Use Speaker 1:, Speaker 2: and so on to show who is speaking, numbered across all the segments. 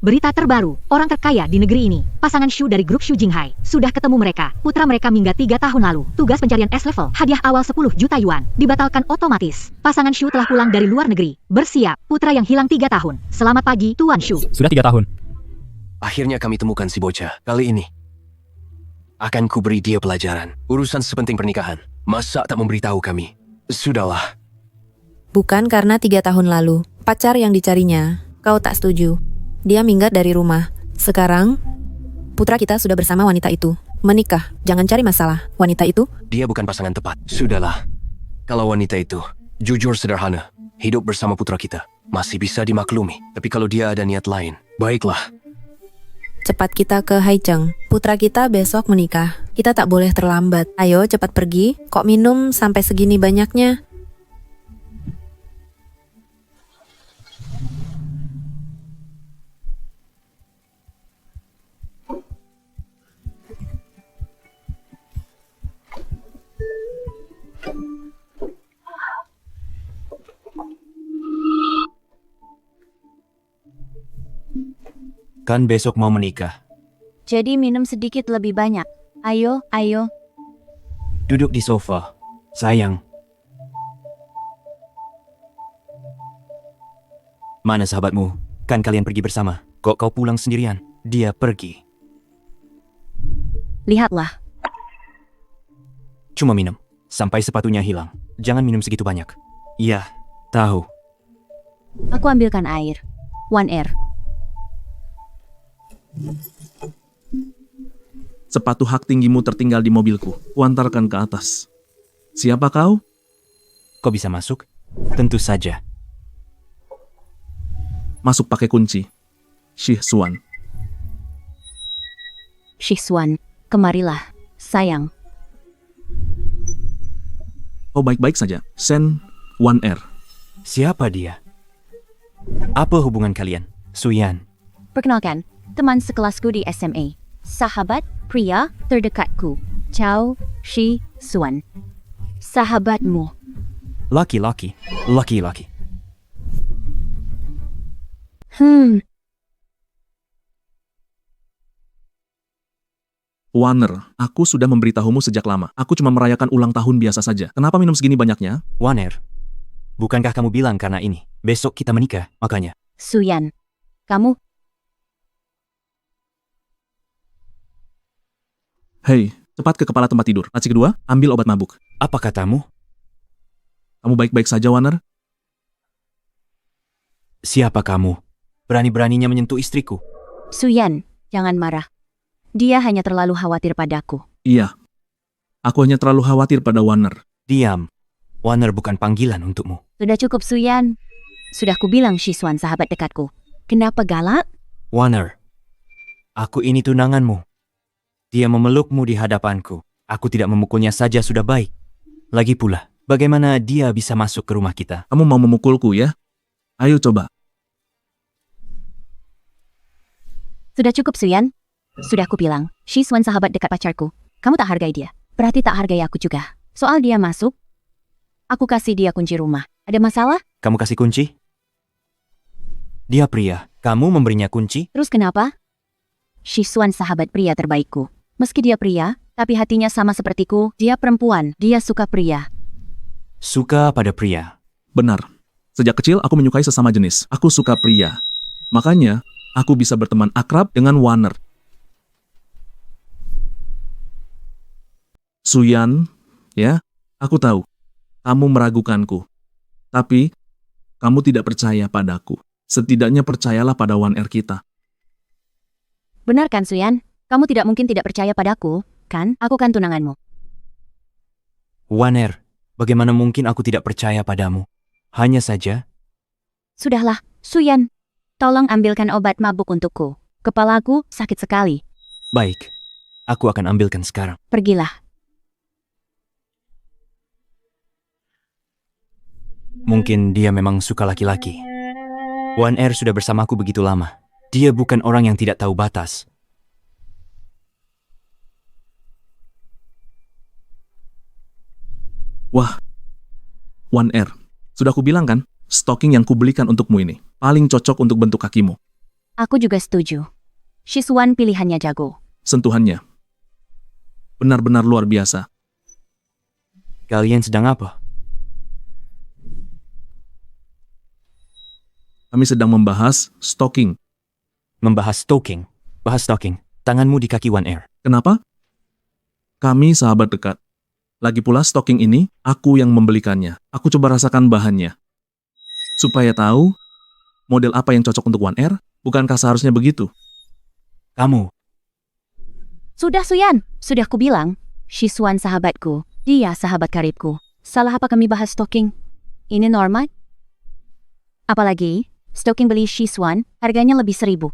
Speaker 1: Berita terbaru, orang terkaya di negeri ini, pasangan Shu dari grup Shu Jinghai, sudah ketemu mereka. Putra mereka minggat 3 tahun lalu. Tugas pencarian S-level, hadiah awal 10 juta yuan, dibatalkan otomatis. Pasangan Shu telah pulang dari luar negeri. Bersiap, putra yang hilang 3 tahun. Selamat pagi, Tuan Shu.
Speaker 2: Sudah 3 tahun.
Speaker 3: Akhirnya kami temukan si bocah. Kali ini akan kuberi dia pelajaran. Urusan sepenting pernikahan. Masa tak memberitahu kami? Sudahlah.
Speaker 4: Bukan karena 3 tahun lalu, pacar yang dicarinya, kau tak setuju. Dia minggat dari rumah. Sekarang, putra kita sudah bersama wanita itu. Menikah, jangan cari masalah. Wanita itu?
Speaker 3: Dia bukan pasangan tepat. Sudahlah. Kalau wanita itu jujur sederhana, hidup bersama putra kita, masih bisa dimaklumi. Tapi kalau dia ada niat lain, baiklah.
Speaker 4: Cepat kita ke Haicheng. Putra kita besok menikah. Kita tak boleh terlambat. Ayo cepat pergi. Kok minum sampai segini banyaknya?
Speaker 2: Kan besok mau menikah.
Speaker 5: Jadi minum sedikit lebih banyak. Ayo, ayo.
Speaker 2: Duduk di sofa. Sayang. Mana sahabatmu? Kan kalian pergi bersama. Kok kau pulang sendirian? Dia pergi.
Speaker 5: Lihatlah.
Speaker 2: Cuma minum. Sampai sepatunya hilang. Jangan minum segitu banyak. Iya, tahu.
Speaker 5: Aku ambilkan air. One Air.
Speaker 6: Sepatu hak tinggimu tertinggal di mobilku. Kuantarkan ke atas. Siapa kau?
Speaker 2: Kau bisa masuk? Tentu saja.
Speaker 6: Masuk pakai kunci. Shih-Suan.
Speaker 5: Shih-Suan, kemarilah. Sayang.
Speaker 6: Oh, baik-baik saja. Sen One Air.
Speaker 2: Siapa dia? Apa hubungan kalian? Suyan.
Speaker 5: Perkenalkan, teman sekelasku di SMA. Sahabat pria terdekatku. Chow Shih-Suan. Sahabatmu.
Speaker 2: Laki-laki.
Speaker 6: Warner, aku sudah memberitahumu sejak lama. Aku cuma merayakan ulang tahun biasa saja. Kenapa minum segini banyaknya?
Speaker 2: Waner, bukankah kamu bilang karena ini? Besok kita menikah, makanya.
Speaker 5: Suyan, kamu.
Speaker 6: Hei, cepat ke kepala tempat tidur. Laci kedua, ambil obat mabuk.
Speaker 2: Apa katamu?
Speaker 6: Kamu baik-baik saja, Warner?
Speaker 2: Siapa kamu? Berani-beraninya menyentuh istriku.
Speaker 5: Suyan, jangan marah. Dia hanya terlalu khawatir padaku.
Speaker 6: Iya. Aku hanya terlalu khawatir pada Warner.
Speaker 2: Diam. Waner bukan panggilan untukmu.
Speaker 5: Sudah cukup, Suyan. Sudah kubilang Shih-Suan sahabat dekatku. Kenapa galak?
Speaker 2: Waner, aku ini tunanganmu. Dia memelukmu di hadapanku. Aku tidak memukulnya saja sudah baik. Lagi pula, bagaimana dia bisa masuk ke rumah kita?
Speaker 6: Kamu mau memukulku, ya? Ayo coba.
Speaker 5: Sudah cukup, Suyan. Sudah kubilang, Shih-Suan sahabat dekat pacarku. Kamu tak hargai dia. Berarti tak hargai aku juga. Soal dia masuk, aku kasih dia kunci rumah. Ada masalah?
Speaker 2: Kamu kasih kunci? Dia pria. Kamu memberinya kunci?
Speaker 5: Terus kenapa? Shih-Suan sahabat pria terbaikku. Meski dia pria, tapi hatinya sama sepertiku. Dia perempuan. Dia suka pria.
Speaker 2: Suka pada pria.
Speaker 6: Benar. Sejak kecil aku menyukai sesama jenis. Aku suka pria. Makanya, aku bisa berteman akrab dengan Warner. Suyan, ya, aku tahu. Kamu meragukanku. Tapi, kamu tidak percaya padaku. Setidaknya percayalah pada One Air kita.
Speaker 5: Benar kan, Suyan? Kamu tidak mungkin tidak percaya padaku, kan? Aku kan tunanganmu.
Speaker 2: Waner, bagaimana mungkin aku tidak percaya padamu? Hanya saja...
Speaker 5: Sudahlah, Suyan. Tolong ambilkan obat mabuk untukku. Kepalaku sakit sekali.
Speaker 2: Baik, aku akan ambilkan sekarang.
Speaker 5: Pergilah.
Speaker 2: Mungkin dia memang suka laki-laki. One Air sudah bersamaku begitu lama. Dia bukan orang yang tidak tahu batas.
Speaker 6: Wah, One Air. Sudah kubilang kan, stocking yang kubelikan untukmu ini paling cocok untuk bentuk kakimu.
Speaker 5: Aku juga setuju. Shisuan pilihannya jago.
Speaker 6: Sentuhannya benar-benar luar biasa.
Speaker 2: Kalian sedang apa?
Speaker 6: Kami sedang membahas stalking.
Speaker 2: Membahas stalking. Bahas stalking. Tanganmu di kaki One Air.
Speaker 6: Kenapa? Kami sahabat dekat. Lagi pula stalking ini, aku yang membelikannya. Aku coba rasakan bahannya. Supaya tahu model apa yang cocok untuk One Air, bukankah seharusnya begitu?
Speaker 2: Kamu.
Speaker 5: Sudah Suyan, sudah kubilang. Shisuan sahabatku, dia sahabat karibku. Salah apa kami bahas stalking? Ini normal? Apalagi, stalking beli Shisuan harganya lebih 1.000.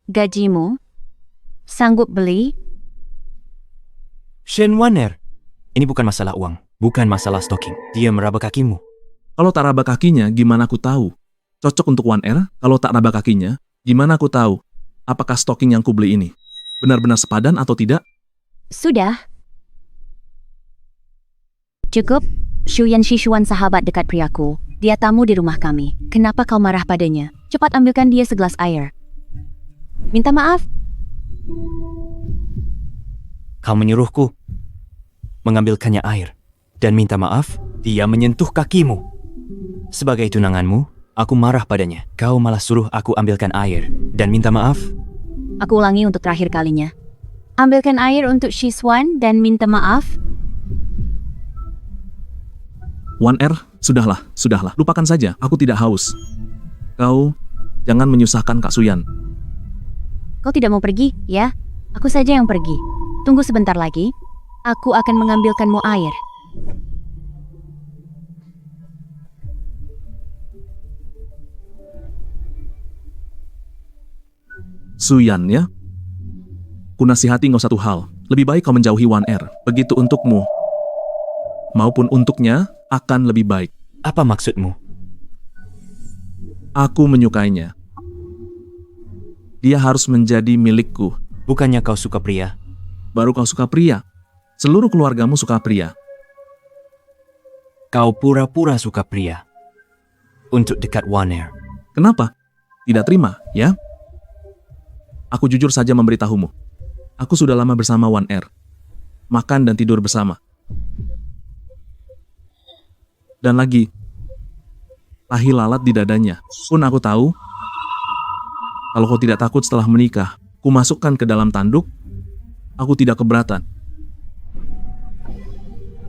Speaker 5: Gajimu? Sanggup beli?
Speaker 2: Shen One Air. Ini bukan masalah uang. Bukan masalah stalking. Dia meraba kakimu.
Speaker 6: Kalau tak raba kakinya, gimana aku tahu? Cocok untuk One Air, kalau tak raba kakinya, gimana aku tahu? Apakah stalking yang kubeli ini benar-benar sepadan atau tidak?
Speaker 5: Sudah. Cukup. Shuyan Shisuan sahabat dekat priaku. Dia tamu di rumah kami. Kenapa kau marah padanya? Cepat ambilkan dia segelas air. Minta maaf.
Speaker 2: Kau menyuruhku mengambilkannya air. Dan minta maaf, dia menyentuh kakimu. Sebagai tunanganmu, aku marah padanya. Kau malah suruh aku ambilkan air. Dan minta maaf.
Speaker 5: Aku ulangi untuk terakhir kalinya. Ambilkan air untuk Shisuan dan minta maaf.
Speaker 6: One Air, sudahlah. Lupakan saja, aku tidak haus. Kau jangan menyusahkan Kak Suyan.
Speaker 5: Kau tidak mau pergi, ya? Aku saja yang pergi. Tunggu sebentar lagi. Aku akan mengambilkanmu air.
Speaker 6: Suyan ya. Ku nasihati engkau satu hal. Lebih baik kau menjauhi One Air. Begitu untukmu. Maupun untuknya akan lebih baik.
Speaker 2: Apa maksudmu?
Speaker 6: Aku menyukainya. Dia harus menjadi milikku.
Speaker 2: Bukannya kau suka pria?
Speaker 6: Baru kau suka pria. Seluruh keluargamu suka pria.
Speaker 2: Kau pura-pura suka pria. Untuk dekat One Air.
Speaker 6: Kenapa? Tidak terima, ya? Aku jujur saja memberitahumu. Aku sudah lama bersama One Air. Makan dan tidur bersama. Dan lagi, tahi lalat di dadanya. Pun aku tahu, kalau kau tidak takut setelah menikah, ku masukkan ke dalam tanduk, aku tidak keberatan.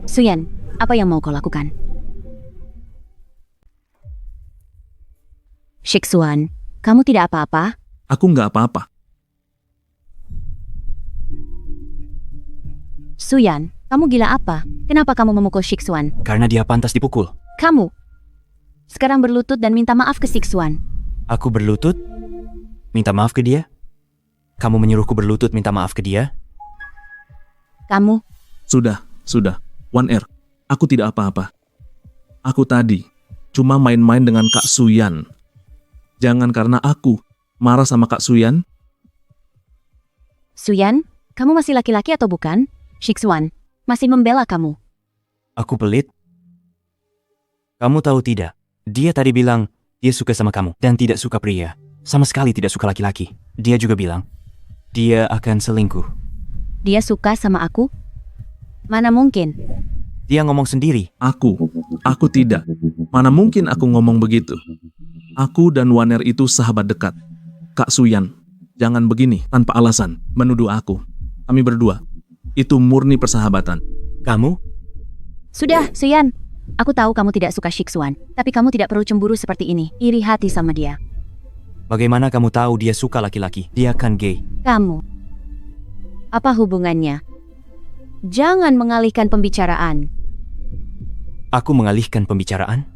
Speaker 5: Suyan, apa yang mau kau lakukan? Shisuan, kamu tidak apa-apa?
Speaker 6: Aku nggak apa-apa.
Speaker 5: Suyan, kamu gila apa? Kenapa kamu memukul Shisuan?
Speaker 2: Karena dia pantas dipukul.
Speaker 5: Kamu sekarang berlutut dan minta maaf ke Shisuan.
Speaker 2: Aku berlutut? Minta maaf ke dia? Kamu menyuruhku berlutut minta maaf ke dia?
Speaker 5: Kamu,
Speaker 6: Sudah. One Air, aku tidak apa-apa. Aku tadi cuma main-main dengan Kak Suyan. Jangan karena aku marah sama Kak Suyan.
Speaker 5: Suyan, kamu masih laki-laki atau bukan? Shisuan, masih membela kamu.
Speaker 2: Aku pelit? Kamu tahu tidak? Dia tadi bilang dia suka sama kamu dan tidak suka pria. Sama sekali tidak suka laki-laki. Dia juga bilang dia akan selingkuh.
Speaker 5: Dia suka sama aku? Mana mungkin?
Speaker 2: Dia ngomong sendiri.
Speaker 6: Aku tidak. Mana mungkin aku ngomong begitu? Aku dan One Air itu sahabat dekat. Kak Suyan, jangan begini tanpa alasan menuduh aku. Kami berdua, itu murni persahabatan.
Speaker 2: Kamu?
Speaker 5: Sudah, Suyan. Aku tahu kamu tidak suka Shisuan, tapi kamu tidak perlu cemburu seperti ini. Iri hati sama dia.
Speaker 2: Bagaimana kamu tahu dia suka laki-laki? Dia kan gay.
Speaker 5: Kamu. Apa hubungannya? Jangan mengalihkan pembicaraan.
Speaker 2: Aku mengalihkan pembicaraan?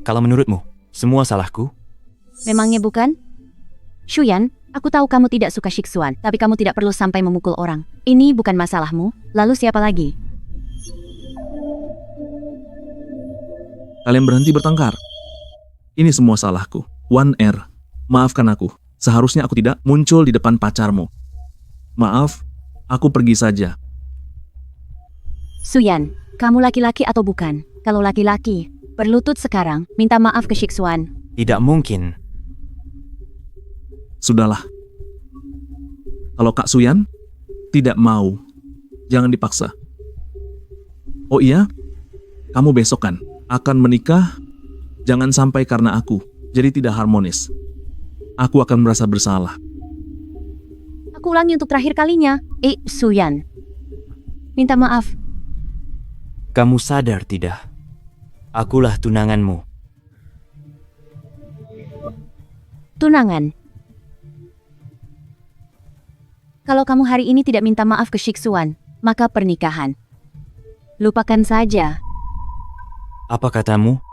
Speaker 2: Kalau menurutmu, semua salahku?
Speaker 5: Memangnya bukan? Shuyan, aku tahu kamu tidak suka Shisuan, tapi kamu tidak perlu sampai memukul orang. Ini bukan masalahmu. Lalu siapa lagi?
Speaker 6: Kalian berhenti bertengkar. Ini semua salahku. One Air, maafkan aku. Seharusnya aku tidak muncul di depan pacarmu. Maaf, aku pergi saja.
Speaker 5: Suyan, kamu laki-laki atau bukan? Kalau laki-laki, berlutut sekarang, minta maaf ke Shisuan.
Speaker 2: Tidak mungkin.
Speaker 6: Sudahlah. Kalau Kak Suyan tidak mau, jangan dipaksa. Oh iya, kamu besok kan akan menikah. Jangan sampai karena aku jadi tidak harmonis. Aku akan merasa bersalah.
Speaker 5: Aku ulangi untuk terakhir kalinya. Suyan. Minta maaf.
Speaker 2: Kamu sadar tidak? Akulah tunanganmu.
Speaker 5: Tunangan. Kalau kamu hari ini tidak minta maaf ke Shiksuan, maka pernikahan. Lupakan saja.
Speaker 2: Apa katamu?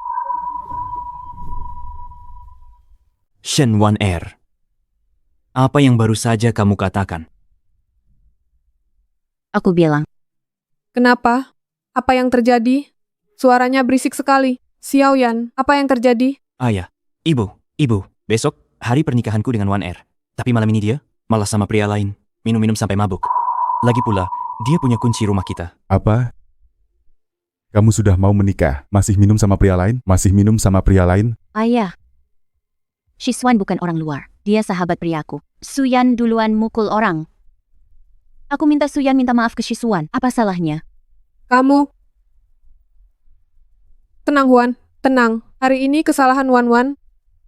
Speaker 2: Shen Wan Er. Apa yang baru saja kamu katakan?
Speaker 5: Aku bilang,
Speaker 7: Kenapa? Apa yang terjadi? Suaranya berisik sekali. Xiaoyan, apa yang terjadi?
Speaker 2: Ayah, ibu, besok hari pernikahanku dengan Wan Er. Tapi malam ini dia malah sama pria lain, minum-minum sampai mabuk. Lagi pula, dia punya kunci rumah kita.
Speaker 8: Apa? Kamu sudah mau menikah? Masih minum sama pria lain? Masih minum sama pria lain?
Speaker 5: ayah. Shisuan bukan orang luar. Dia sahabat priaku. Suyan duluan mukul orang. Aku minta Suyan minta maaf ke Shisuan. Apa salahnya?
Speaker 7: Kamu... Tenang, Huan. Tenang. Hari ini kesalahan Wan.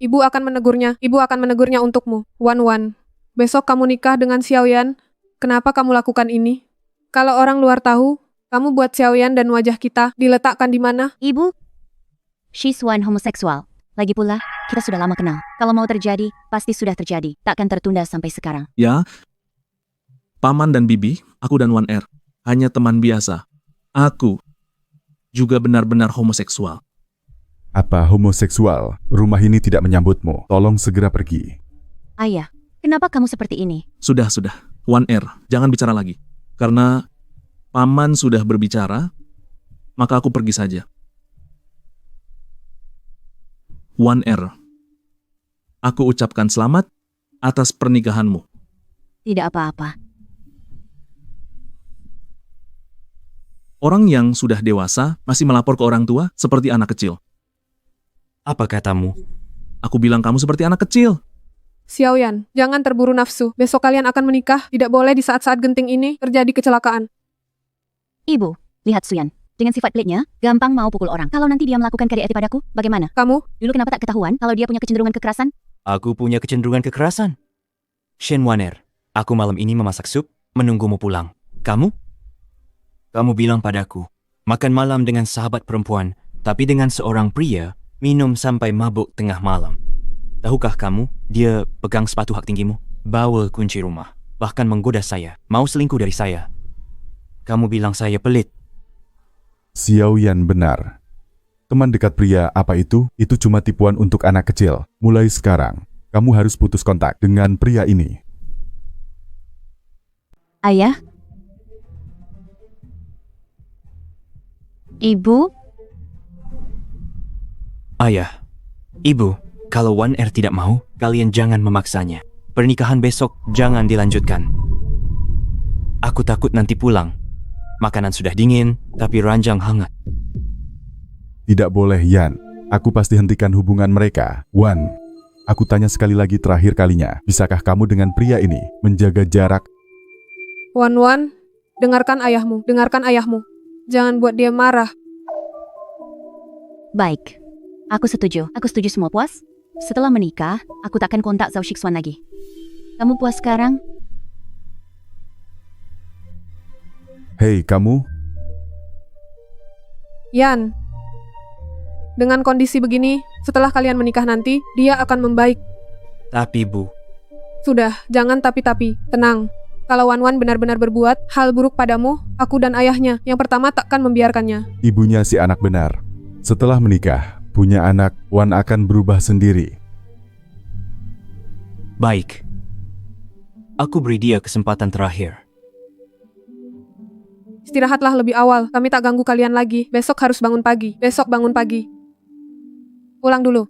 Speaker 7: Ibu akan menegurnya. Ibu akan menegurnya untukmu. Wan. Besok kamu nikah dengan Xiaoyan. Kenapa kamu lakukan ini? Kalau orang luar tahu, kamu buat Xiaoyan dan wajah kita diletakkan di mana?
Speaker 5: Ibu? Shisuan homoseksual. Lagi pula, kita sudah lama kenal. Kalau mau terjadi, pasti sudah terjadi. Takkan tertunda sampai sekarang.
Speaker 6: Ya, Paman dan Bibi, aku dan Wan Er, hanya teman biasa. Aku juga benar-benar homoseksual.
Speaker 8: Apa homoseksual? Rumah ini tidak menyambutmu. Tolong segera pergi.
Speaker 5: Ayah, kenapa kamu seperti ini?
Speaker 6: Sudah. Wan Er, jangan bicara lagi. Karena Paman sudah berbicara, maka aku pergi saja. Wan Er, aku ucapkan selamat atas pernikahanmu.
Speaker 5: Tidak apa-apa.
Speaker 6: Orang yang sudah dewasa masih melapor ke orang tua seperti anak kecil.
Speaker 2: Apa katamu?
Speaker 6: Aku bilang kamu seperti anak kecil.
Speaker 7: Xiaoyan, jangan terburu nafsu. Besok kalian akan menikah. Tidak boleh di saat-saat genting ini terjadi kecelakaan.
Speaker 5: Ibu, lihat Suyan. Dengan sifat pelitnya, gampang mau pukul orang. Kalau nanti dia melakukan KDRT padaku, bagaimana?
Speaker 7: Kamu?
Speaker 5: Dulu kenapa tak ketahuan kalau dia punya kecenderungan kekerasan?
Speaker 2: Aku punya kecenderungan kekerasan. Shen Wan Er, aku malam ini memasak sup, menunggumu pulang. Kamu? Kamu bilang padaku, makan malam dengan sahabat perempuan, tapi dengan seorang pria, minum sampai mabuk tengah malam. Tahukah kamu, dia pegang sepatu hak tinggimu, bawa kunci rumah, bahkan menggoda saya, mau selingkuh dari saya. Kamu bilang saya pelit.
Speaker 8: Xiaoyan benar. Teman dekat pria apa itu? Itu cuma tipuan untuk anak kecil. Mulai sekarang, kamu harus putus kontak dengan pria ini.
Speaker 5: Ayah? Ibu?
Speaker 2: Ayah, ibu, kalau Wan Er tidak mau, kalian jangan memaksanya. Pernikahan besok jangan dilanjutkan. Aku takut nanti pulang. Makanan sudah dingin, tapi ranjang hangat.
Speaker 8: Tidak boleh, Yan. Aku pasti hentikan hubungan mereka. Wan, aku tanya sekali lagi terakhir kalinya. Bisakah kamu dengan pria ini menjaga jarak?
Speaker 7: Wan, dengarkan ayahmu. Dengarkan ayahmu. Jangan buat dia marah.
Speaker 5: Baik. Aku setuju. Aku setuju semua puas. Setelah menikah, aku takkan kontak Zhao Shixuan lagi. Kamu puas sekarang?
Speaker 8: Hei, kamu.
Speaker 7: Yan, dengan kondisi begini, setelah kalian menikah nanti, dia akan membaik.
Speaker 2: Tapi Bu,
Speaker 7: Sudah, jangan tapi-tapi. Tenang. Kalau Wan benar-benar berbuat hal buruk padamu, aku dan ayahnya yang pertama takkan membiarkannya.
Speaker 8: Ibunya si anak benar. Setelah menikah, punya anak, Wan akan berubah sendiri.
Speaker 2: baik. Aku beri dia kesempatan terakhir.
Speaker 7: Istirahatlah lebih awal, kami tak ganggu kalian lagi. Besok harus bangun pagi. Besok bangun pagi. Pulang dulu.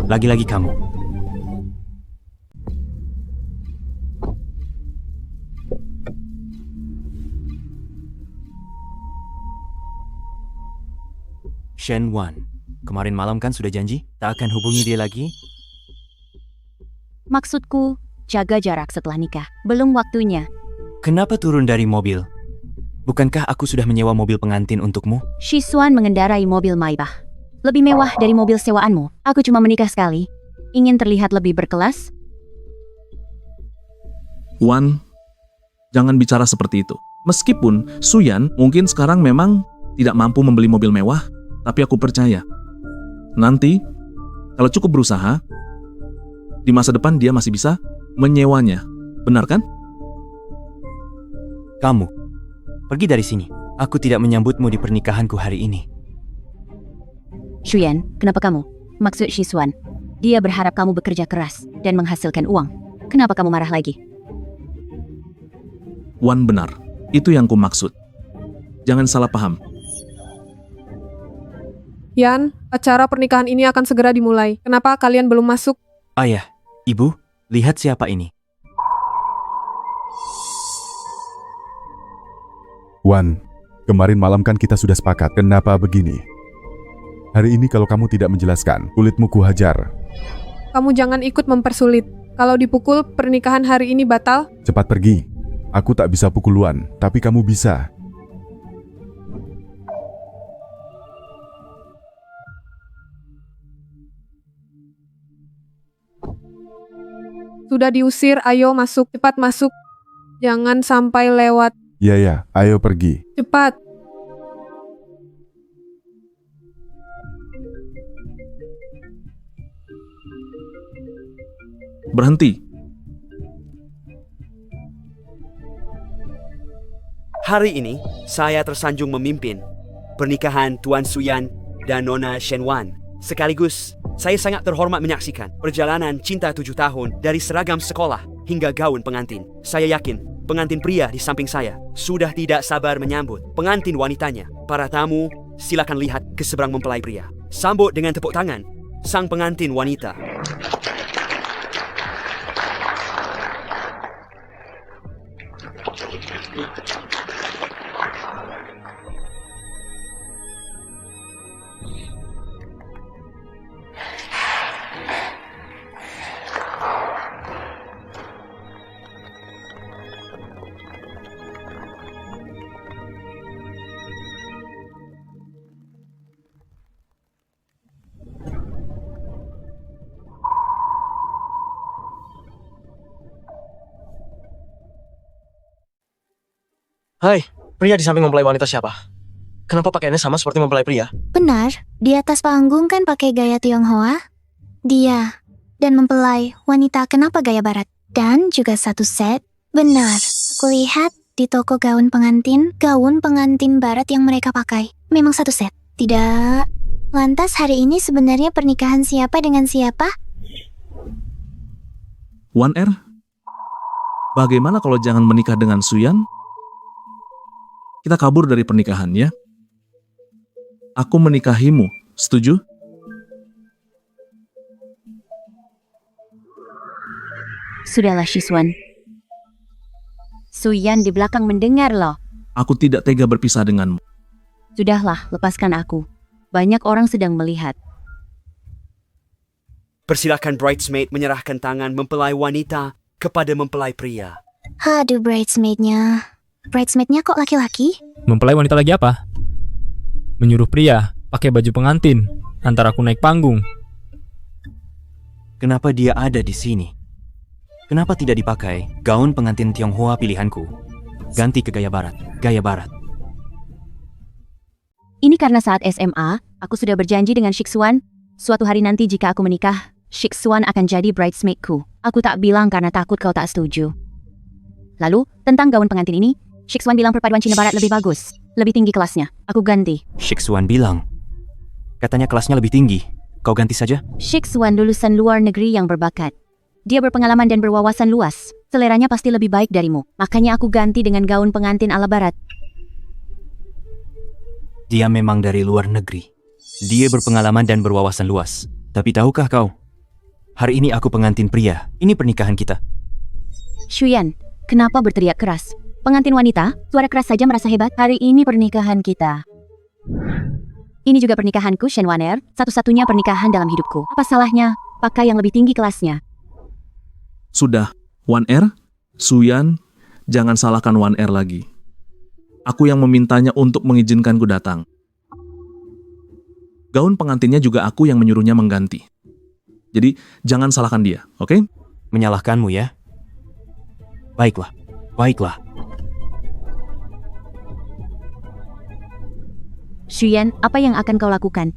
Speaker 2: Lagi-lagi kamu. Shen Wan, kemarin malam kan sudah janji tak akan hubungi dia lagi?
Speaker 5: Maksudku, jaga jarak setelah nikah. Belum waktunya.
Speaker 2: Kenapa turun dari mobil? Bukankah aku sudah menyewa mobil pengantin untukmu?
Speaker 5: Shisuan mengendarai mobil Maybach. Lebih mewah dari mobil sewaanmu. Aku cuma menikah sekali. Ingin terlihat lebih berkelas?
Speaker 6: Wan, jangan bicara seperti itu. Meskipun Suyan mungkin sekarang memang tidak mampu membeli mobil mewah, tapi aku percaya. Nanti, kalau cukup berusaha, di masa depan dia masih bisa menyewanya. Benar kan?
Speaker 2: Kamu, pergi dari sini. Aku tidak menyambutmu di pernikahanku hari ini.
Speaker 5: Shuyan, kenapa kamu? Maksud Shisuan. Dia berharap kamu bekerja keras dan menghasilkan uang. Kenapa kamu marah lagi?
Speaker 6: Wan benar. Itu yang ku maksud. Jangan salah paham.
Speaker 7: Yan, acara pernikahan ini akan segera dimulai. Kenapa kalian belum masuk?
Speaker 2: Ayah, ibu, lihat siapa ini.
Speaker 8: Wan, kemarin malam kan kita sudah sepakat. Kenapa begini? Hari ini kalau kamu tidak menjelaskan, kulitmu kuhajar.
Speaker 7: Kamu jangan ikut mempersulit. Kalau dipukul, pernikahan hari ini batal.
Speaker 8: Cepat pergi. Aku tak bisa pukul Wan, tapi kamu bisa.
Speaker 7: Sudah diusir, ayo masuk. Cepat masuk. Jangan sampai lewat.
Speaker 8: Ya, ayo pergi.
Speaker 7: Cepat.
Speaker 6: Berhenti.
Speaker 9: Hari ini, saya tersanjung memimpin pernikahan Tuan Suyan dan Nona Shen Wan. Sekaligus, saya sangat terhormat menyaksikan perjalanan cinta 7 tahun dari seragam sekolah hingga gaun pengantin. Saya yakin pengantin pria di samping saya sudah tidak sabar menyambut pengantin wanitanya. Para tamu, silakan lihat ke seberang mempelai pria. Sambut dengan tepuk tangan sang pengantin wanita.
Speaker 10: Hai, pria di samping mempelai wanita siapa? Kenapa pakaiannya sama seperti mempelai pria?
Speaker 11: Benar, di atas panggung kan pakai gaya Tionghoa. Dia dan mempelai wanita kenapa gaya barat? Dan juga satu set. Benar, aku lihat di toko gaun pengantin barat yang mereka pakai. Memang satu set. Tidak. Lantas hari ini sebenarnya pernikahan siapa dengan siapa?
Speaker 6: Wan Er, bagaimana kalau jangan menikah dengan Suyan? Kita kabur dari pernikahan ya. Aku menikahimu, setuju?
Speaker 5: Sudahlah Shisuan. Suyan di belakang mendengar loh.
Speaker 6: Aku tidak tega berpisah denganmu.
Speaker 5: Sudahlah, lepaskan aku. Banyak orang sedang melihat.
Speaker 9: Persilakan bridesmaid menyerahkan tangan mempelai wanita kepada mempelai pria.
Speaker 11: Aduh, bridesmaidnya. Bridesmaidnya kok laki-laki?
Speaker 12: Mempelai wanita lagi apa? Menyuruh pria pakai baju pengantin antara aku naik panggung.
Speaker 2: Kenapa dia ada di sini? Kenapa tidak dipakai gaun pengantin Tionghoa pilihanku? Ganti ke gaya barat, gaya barat.
Speaker 5: Ini karena saat SMA, aku sudah berjanji dengan Shisuan. Suatu hari nanti jika aku menikah, Shisuan akan jadi bridesmaidku. Aku tak bilang karena takut kau tak setuju. Lalu, tentang gaun pengantin ini, Shisuan bilang perpaduan Cina Barat lebih bagus, lebih tinggi kelasnya. Aku ganti.
Speaker 2: Shisuan bilang, katanya kelasnya lebih tinggi. Kau ganti saja?
Speaker 5: Shisuan lulusan luar negeri yang berbakat. Dia berpengalaman dan berwawasan luas. Seleranya pasti lebih baik darimu. Makanya aku ganti dengan gaun pengantin ala barat.
Speaker 2: Dia memang dari luar negeri. Dia berpengalaman dan berwawasan luas. Tapi tahukah kau, Hari ini aku pengantin pria. Ini pernikahan kita.
Speaker 5: Shuyan, kenapa berteriak keras? Pengantin wanita, suara keras saja merasa hebat. Hari ini pernikahan kita. Ini juga pernikahanku, Shen Waner. Satu-satunya pernikahan dalam hidupku. Apa salahnya? Pakai yang lebih tinggi kelasnya.
Speaker 6: Sudah, Wan Er, Suyan, jangan salahkan Wan Er lagi. Aku yang memintanya untuk mengizinkanku datang. Gaun pengantinnya juga aku yang menyuruhnya mengganti. Jadi, jangan salahkan dia, oke?
Speaker 2: Menyalahkanmu ya? Baiklah, baiklah.
Speaker 5: Shuyan, apa yang akan kau lakukan?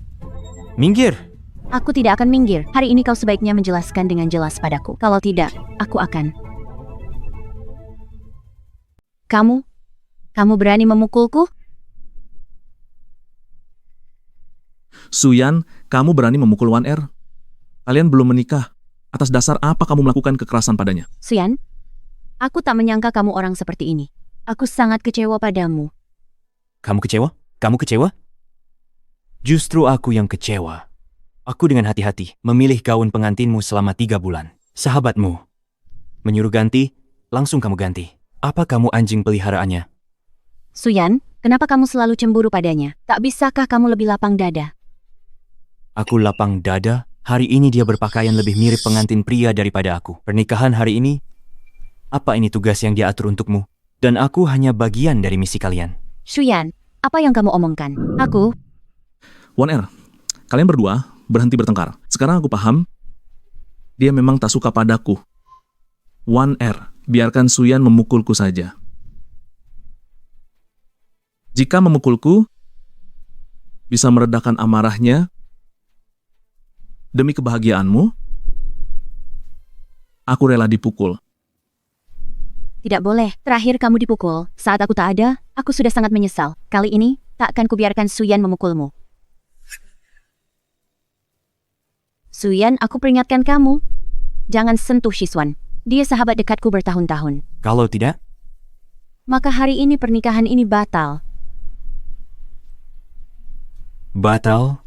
Speaker 2: Minggir!
Speaker 5: Aku tidak akan minggir. Hari ini kau sebaiknya menjelaskan dengan jelas padaku. Kalau tidak, aku akan. Kamu berani memukulku?
Speaker 6: Suyan, kamu berani memukul Wan Er? Kalian belum menikah. Atas dasar apa kamu melakukan kekerasan padanya?
Speaker 5: Shuyan, aku tak menyangka kamu orang seperti ini. Aku sangat kecewa padamu.
Speaker 2: Kamu kecewa? Kamu kecewa? Justru aku yang kecewa. Aku dengan hati-hati memilih gaun pengantinmu selama 3 bulan. Sahabatmu menyuruh ganti, langsung kamu ganti. Apa kamu anjing peliharaannya?
Speaker 5: Shuyan, kenapa kamu selalu cemburu padanya? Tak bisakah kamu lebih lapang dada?
Speaker 2: Aku lapang dada. Hari ini dia berpakaian lebih mirip pengantin pria daripada aku. Pernikahan hari ini, apa ini tugas yang dia atur untukmu? Dan aku hanya bagian dari misi kalian.
Speaker 5: Shuyan, apa yang kamu omongkan? Aku...
Speaker 6: Wan Er, kalian berdua berhenti bertengkar. Sekarang aku paham, dia memang tak suka padaku. Wan Er, biarkan Suyan memukulku saja. Jika memukulku, bisa meredakan amarahnya, demi kebahagiaanmu, aku rela dipukul.
Speaker 5: Tidak boleh. Terakhir kamu dipukul. Saat aku tak ada, aku sudah sangat menyesal. Kali ini, tak akan kubiarkan Shuyan memukulmu. Shuyan, aku peringatkan kamu. Jangan sentuh Shiswan. Dia sahabat dekatku bertahun-tahun.
Speaker 2: Kalau tidak,
Speaker 5: Maka hari ini pernikahan ini batal.
Speaker 2: batal?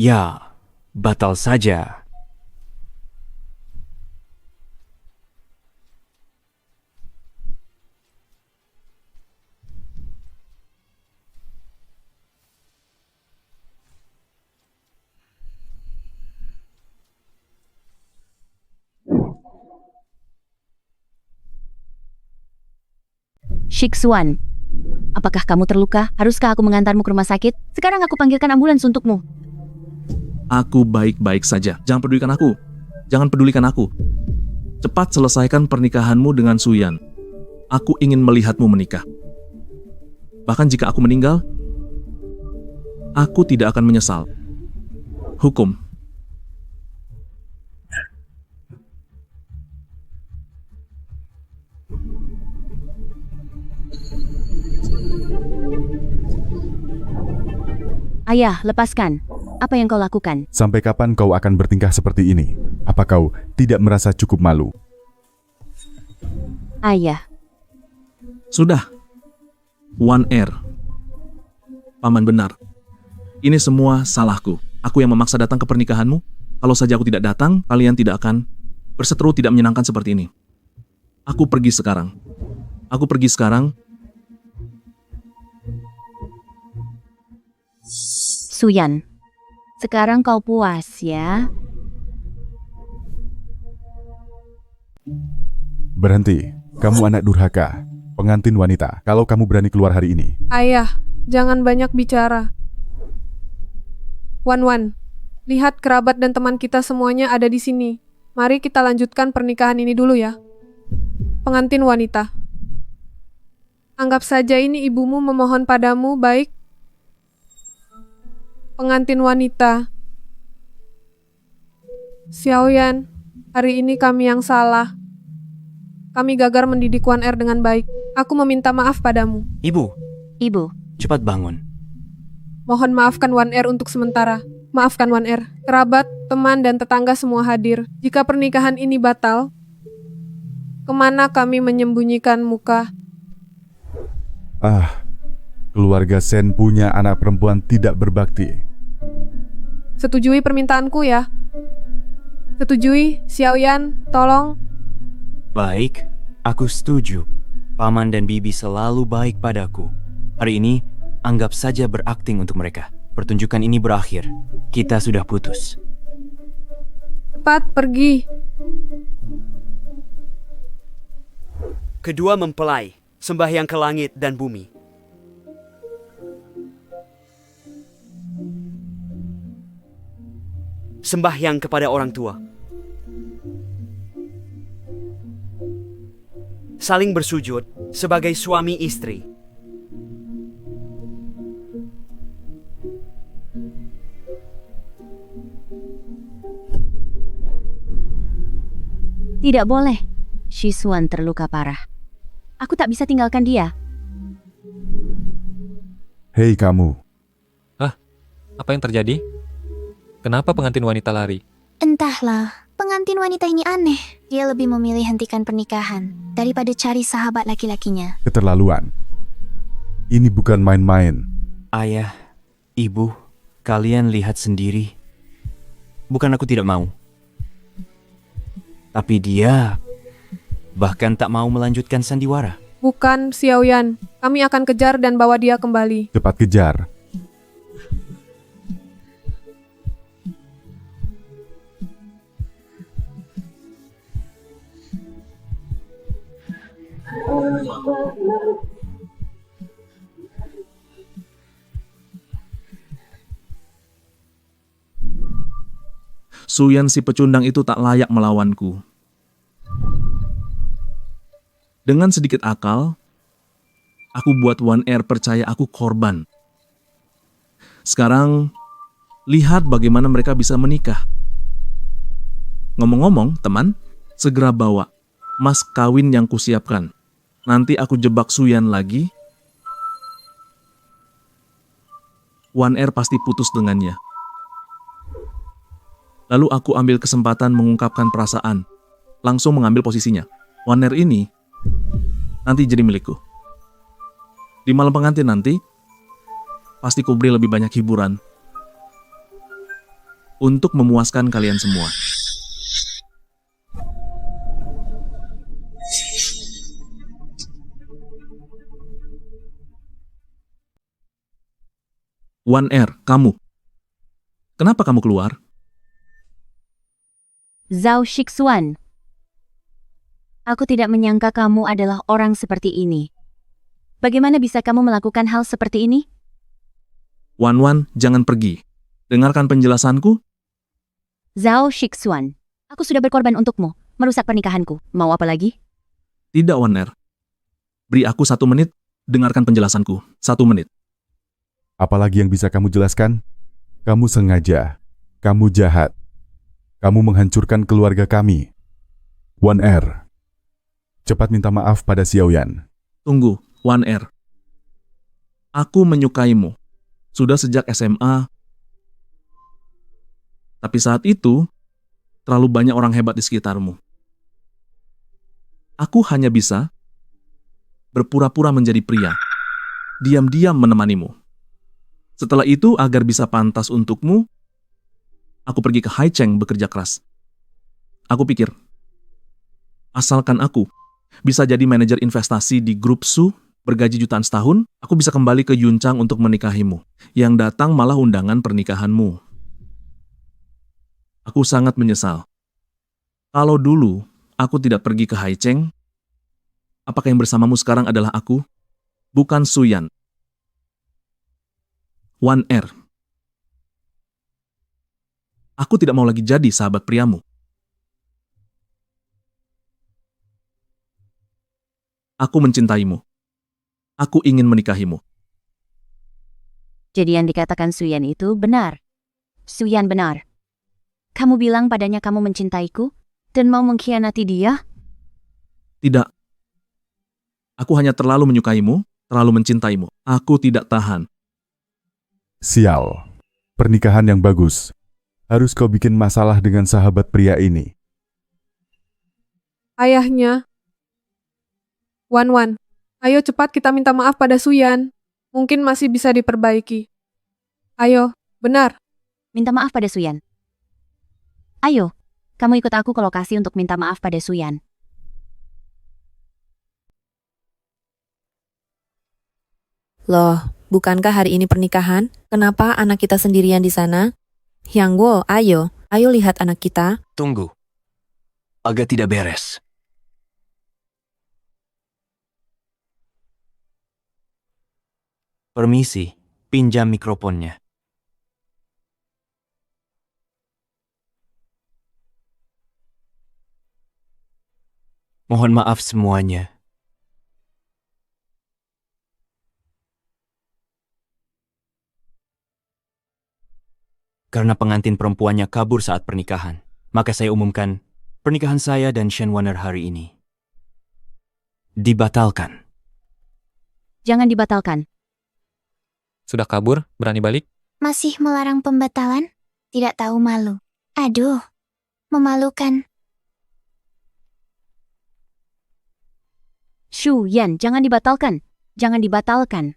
Speaker 2: Ya, batal saja.
Speaker 5: Shiksuan, apakah kamu terluka? Haruskah aku mengantarmu ke rumah sakit? Sekarang aku panggilkan ambulans untukmu.
Speaker 6: Aku baik-baik saja. Jangan pedulikan aku. Jangan pedulikan aku. Cepat selesaikan pernikahanmu dengan Suyan. Aku ingin melihatmu menikah. Bahkan jika aku meninggal, aku tidak akan menyesal. Hukum.
Speaker 5: Ayah, lepaskan. Apa yang kau lakukan?
Speaker 8: Sampai kapan kau akan bertingkah seperti ini? Apa kau tidak merasa cukup malu?
Speaker 5: Ayah,
Speaker 6: Sudah. Wan Er. Paman benar. Ini semua salahku. Aku yang memaksa datang ke pernikahanmu. Kalau saja aku tidak datang, kalian tidak akan berseteru tidak menyenangkan seperti ini. Aku pergi sekarang. Aku pergi sekarang.
Speaker 5: Suyan. Sekarang kau puas ya?
Speaker 8: Berhenti. Kamu anak durhaka. Pengantin wanita. Kalau kamu berani keluar hari ini.
Speaker 7: Ayah, jangan banyak bicara. Wan, lihat kerabat dan teman kita semuanya ada di sini. Mari kita lanjutkan pernikahan ini dulu ya. Pengantin wanita. Anggap saja ini ibumu memohon padamu baik. Pengantin wanita. Xiaoyan, hari ini kami yang salah. Kami gagal mendidik Wan Er dengan baik. Aku meminta maaf padamu.
Speaker 2: Ibu,
Speaker 5: Ibu,
Speaker 2: cepat bangun.
Speaker 7: Mohon maafkan Wan Er untuk sementara. Maafkan Wan Er. Kerabat, teman, dan tetangga semua hadir. Jika pernikahan ini batal, kemana kami menyembunyikan muka?
Speaker 8: Keluarga Sen punya anak perempuan tidak berbakti.
Speaker 7: Setujui permintaanku ya. Setujui, Xiaoyan, tolong.
Speaker 2: Baik, aku setuju. Paman dan bibi selalu baik padaku. Hari ini, anggap saja berakting untuk mereka. Pertunjukan ini berakhir. Kita sudah putus.
Speaker 7: Cepat pergi.
Speaker 9: Kedua mempelai, sembahyang ke langit dan bumi. Sembahyang kepada orang tua. Saling bersujud sebagai suami istri.
Speaker 5: Tidak boleh. Shisuan terluka parah. Aku tak bisa tinggalkan dia.
Speaker 8: Hei kamu,
Speaker 12: Apa yang terjadi? Kenapa pengantin wanita lari?
Speaker 11: Entahlah, pengantin wanita ini aneh. Dia lebih memilih hentikan pernikahan daripada cari sahabat laki-lakinya.
Speaker 8: keterlaluan. Ini bukan main-main.
Speaker 2: Ayah, ibu, kalian lihat sendiri. Bukan aku tidak mau. Tapi dia bahkan tak mau melanjutkan sandiwara.
Speaker 7: Bukan, Xiaoyan. Kami akan kejar dan bawa dia kembali.
Speaker 8: Cepat kejar.
Speaker 6: Suyan si pecundang itu tak layak melawanku. Dengan sedikit akal, aku buat One Air percaya aku korban. Sekarang, lihat bagaimana mereka bisa menikah. Ngomong-ngomong, teman, segera bawa mas kawin yang kusiapkan. Nanti aku jebak Suyan lagi. One Air pasti putus dengannya. Lalu aku ambil kesempatan mengungkapkan perasaan. Langsung mengambil posisinya. One Air ini nanti jadi milikku. Di malam pengantin nanti, pasti ku beri lebih banyak hiburan. Untuk memuaskan kalian semua. One Air, kamu. Kenapa kamu keluar?
Speaker 5: Zhao Shixuan. Aku tidak menyangka kamu adalah orang seperti ini. Bagaimana bisa kamu melakukan hal seperti ini?
Speaker 6: Wan, jangan pergi. Dengarkan penjelasanku.
Speaker 5: Zhao Shixuan. Aku sudah berkorban untukmu, merusak pernikahanku. Mau apa lagi?
Speaker 6: Tidak, One Air. Beri aku 1 menit, dengarkan penjelasanku. 1 menit.
Speaker 8: Apalagi yang bisa kamu jelaskan? Kamu sengaja. Kamu jahat. Kamu menghancurkan keluarga kami. One Air, cepat minta maaf pada Xiaoyan.
Speaker 6: Tunggu, One Air. Aku menyukaimu. Sudah sejak SMA. Tapi saat itu, terlalu banyak orang hebat di sekitarmu. Aku hanya bisa berpura-pura menjadi pria. Diam-diam menemanimu. Setelah itu, agar bisa pantas untukmu, aku pergi ke Haicheng bekerja keras. Aku pikir, asalkan aku bisa jadi manajer investasi di grup Su, bergaji jutaan setahun, aku bisa kembali ke Yuncang untuk menikahimu. Yang datang malah undangan pernikahanmu. Aku sangat menyesal. Kalau dulu aku tidak pergi ke Haicheng, apakah yang bersamamu sekarang adalah aku? Bukan Suyan. One Air. Aku tidak mau lagi jadi sahabat priamu. Aku mencintaimu. Aku ingin menikahimu.
Speaker 5: Jadi yang dikatakan Suyan itu benar. Suyan benar. Kamu bilang padanya kamu mencintaiku dan mau mengkhianati dia?
Speaker 6: Tidak. Aku hanya terlalu menyukaimu, terlalu mencintaimu. Aku tidak tahan.
Speaker 8: Sial, pernikahan yang bagus. Harus kau bikin masalah dengan sahabat pria ini.
Speaker 7: Ayahnya. Wan, ayo cepat kita minta maaf pada Suyan. Mungkin masih bisa diperbaiki. Ayo, benar.
Speaker 5: Minta maaf pada Suyan. Ayo, Kamu ikut aku ke lokasi untuk minta maaf pada Suyan.
Speaker 4: Loh, bukankah hari ini pernikahan? Kenapa anak kita sendirian di sana? Hyangwo, ayo lihat anak kita.
Speaker 3: Tunggu. Agak tidak beres.
Speaker 2: Permisi, pinjam mikrofonnya. Mohon maaf semuanya. Karena pengantin perempuannya kabur saat pernikahan, maka saya umumkan pernikahan saya dan Shen Wanner hari ini dibatalkan.
Speaker 5: Jangan dibatalkan.
Speaker 12: Sudah kabur, berani balik?
Speaker 11: Masih melarang pembatalan? Tidak tahu malu. Aduh, memalukan.
Speaker 5: Shu Yan, jangan dibatalkan. Jangan dibatalkan.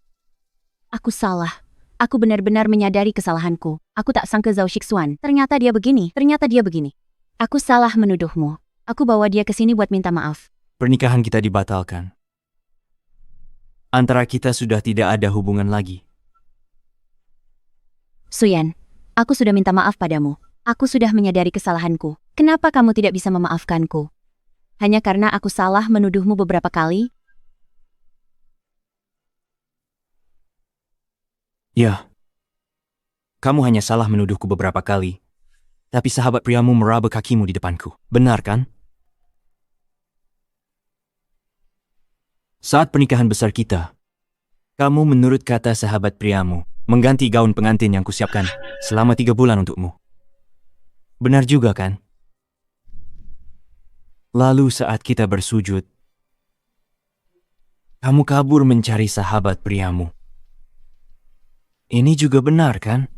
Speaker 5: Aku salah. Aku benar-benar menyadari kesalahanku. Aku tak sangka Zhao Shixuan. Ternyata dia begini. Aku salah menuduhmu. Aku bawa dia ke sini buat minta maaf.
Speaker 2: Pernikahan kita dibatalkan. Antara kita sudah tidak ada hubungan lagi.
Speaker 5: Suyan, aku sudah minta maaf padamu. Aku sudah menyadari kesalahanku. Kenapa kamu tidak bisa memaafkanku? Hanya karena aku salah menuduhmu beberapa kali?
Speaker 2: Ya, kamu hanya salah menuduhku beberapa kali. Tapi sahabat priamu meraba kakimu di depanku. Benar kan? Saat pernikahan besar kita, kamu menurut kata sahabat priamu mengganti gaun pengantin yang kusiapkan selama 3 bulan untukmu. Benar juga kan? Lalu saat kita bersujud, kamu kabur mencari sahabat priamu. Ini juga benar kan?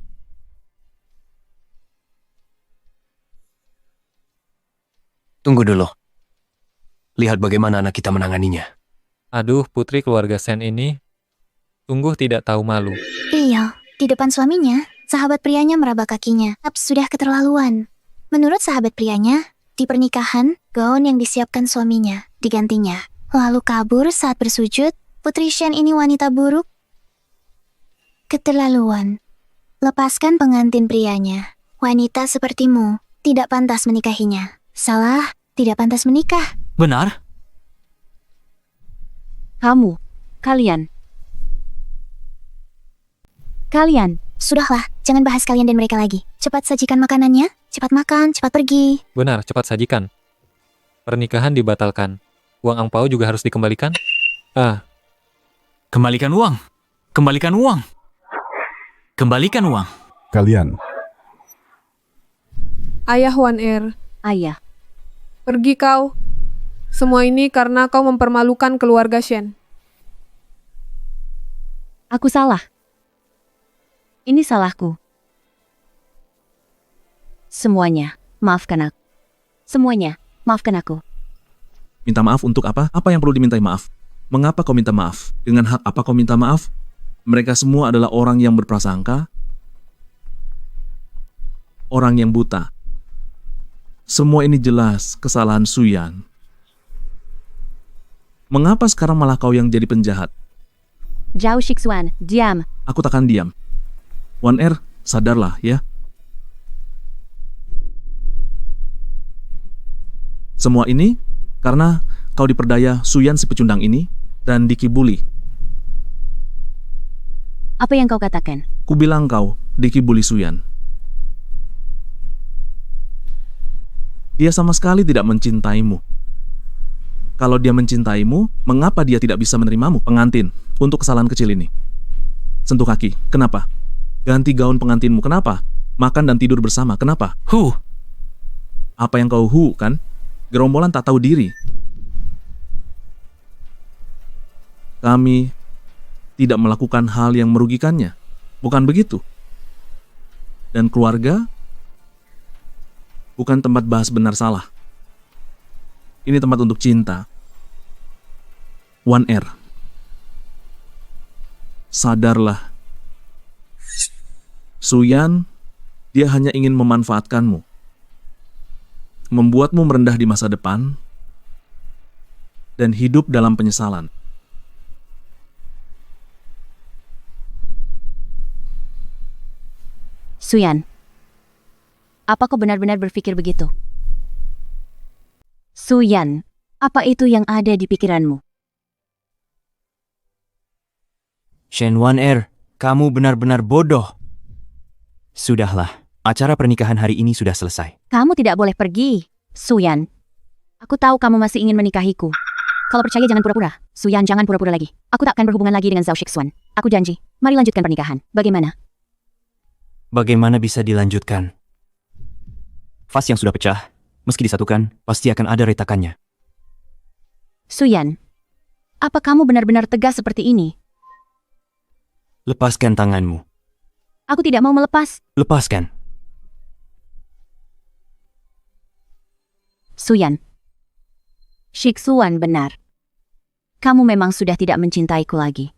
Speaker 3: Tunggu dulu. Lihat bagaimana anak kita menanganinya.
Speaker 12: Aduh, putri keluarga Sen ini sungguh tidak tahu malu.
Speaker 11: Iya, di depan suaminya, sahabat prianya meraba kakinya. Sudah keterlaluan. Menurut sahabat prianya, di pernikahan, gaun yang disiapkan suaminya digantinya. Lalu kabur saat bersujud. Putri Shen ini wanita buruk. Keterlaluan. Lepaskan pengantin prianya. Wanita sepertimu tidak pantas menikahinya. Salah, tidak pantas menikah.
Speaker 2: Benar?
Speaker 5: Kalian.
Speaker 11: Sudahlah, jangan bahas kalian dan mereka lagi. Cepat sajikan makanannya. Cepat makan, cepat pergi.
Speaker 12: Benar, cepat sajikan. Pernikahan dibatalkan. Uang angpau juga harus dikembalikan?
Speaker 2: Kembalikan uang. Kembalikan uang. Kembalikan uang.
Speaker 8: Kalian,
Speaker 7: Ayah Wan Er,
Speaker 5: Ayah,
Speaker 7: pergi kau. Semua ini karena kau mempermalukan keluarga Shen.
Speaker 5: aku salah. Ini salahku. Semuanya, maafkan aku. Semuanya, maafkan aku.
Speaker 6: Minta maaf untuk apa? Apa yang perlu dimintai maaf? Mengapa kau minta maaf? Dengan hak apa kau minta maaf? Mereka semua adalah orang yang berprasangka, orang yang buta. Semua ini jelas kesalahan Suyan. Mengapa sekarang malah kau yang jadi penjahat?
Speaker 5: Zhao Shixuan, diam.
Speaker 6: Aku takkan diam. Wan Er, sadarlah ya. Semua ini karena kau diperdaya Suyan si pecundang ini dan dikibuli.
Speaker 5: Apa yang kau katakan?
Speaker 6: Kubilang kau dikibuli Suyan. Dia sama sekali tidak mencintaimu. Kalau dia mencintaimu, mengapa dia tidak bisa menerimamu, pengantin, untuk kesalahan kecil ini? Sentuh kaki, kenapa? Ganti gaun pengantinmu, kenapa? Makan dan tidur bersama, kenapa? Apa yang kau kan? Gerombolan tak tahu diri. Kami tidak melakukan hal yang merugikannya. Bukan begitu? Dan keluarga bukan tempat bahas benar salah. Ini tempat untuk cinta. Wan Er, sadarlah. Suyan, dia hanya ingin memanfaatkanmu. membuatmu merendah di masa depan dan hidup dalam penyesalan.
Speaker 5: Suyan, apa kau benar-benar berpikir begitu? Suyan, apa itu yang ada di pikiranmu?
Speaker 2: Shen Wan kamu benar-benar bodoh. Sudahlah, acara pernikahan hari ini sudah selesai.
Speaker 5: Kamu tidak boleh pergi, Suyan. Aku tahu kamu masih ingin menikahiku. Kalau percaya jangan pura-pura. Suyan, jangan pura-pura lagi. Aku tak akan berhubungan lagi dengan Zhao Shixuan. Aku janji. Mari lanjutkan pernikahan. Bagaimana?
Speaker 2: Bagaimana bisa dilanjutkan? Vas yang sudah pecah, meski disatukan, pasti akan ada retakannya.
Speaker 5: Suyan, apa kamu benar-benar tegas seperti ini?
Speaker 2: Lepaskan tanganmu.
Speaker 5: Aku tidak mau melepas.
Speaker 2: Lepaskan.
Speaker 5: Suyan, Shixuan benar. Kamu memang sudah tidak mencintaiku lagi.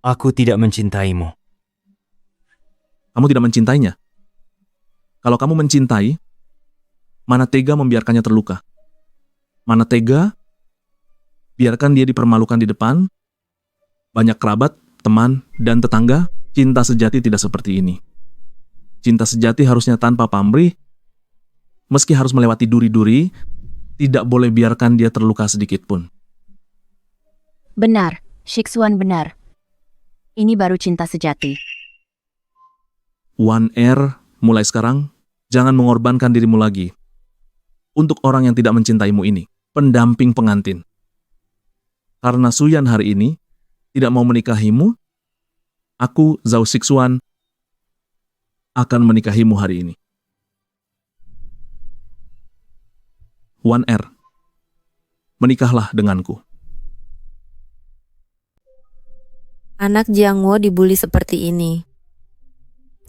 Speaker 2: Aku tidak mencintaimu.
Speaker 6: Kamu tidak mencintainya. Kalau kamu mencintai, mana tega membiarkannya terluka? Mana tega biarkan dia dipermalukan di depan? Banyak kerabat, teman, dan tetangga, cinta sejati tidak seperti ini. Cinta sejati harusnya tanpa pamrih, meski harus melewati duri-duri, tidak boleh biarkan dia terluka sedikit pun.
Speaker 5: Benar, Shixuan benar. Ini baru cinta sejati.
Speaker 6: Wan mulai sekarang, jangan mengorbankan dirimu lagi. Untuk orang yang tidak mencintaimu ini, pendamping pengantin. Karena Suyan hari ini tidak mau menikahimu, aku, Zhao Shixuan, akan menikahimu hari ini. Wan menikahlah denganku.
Speaker 4: Anak Jiangwo dibully seperti ini.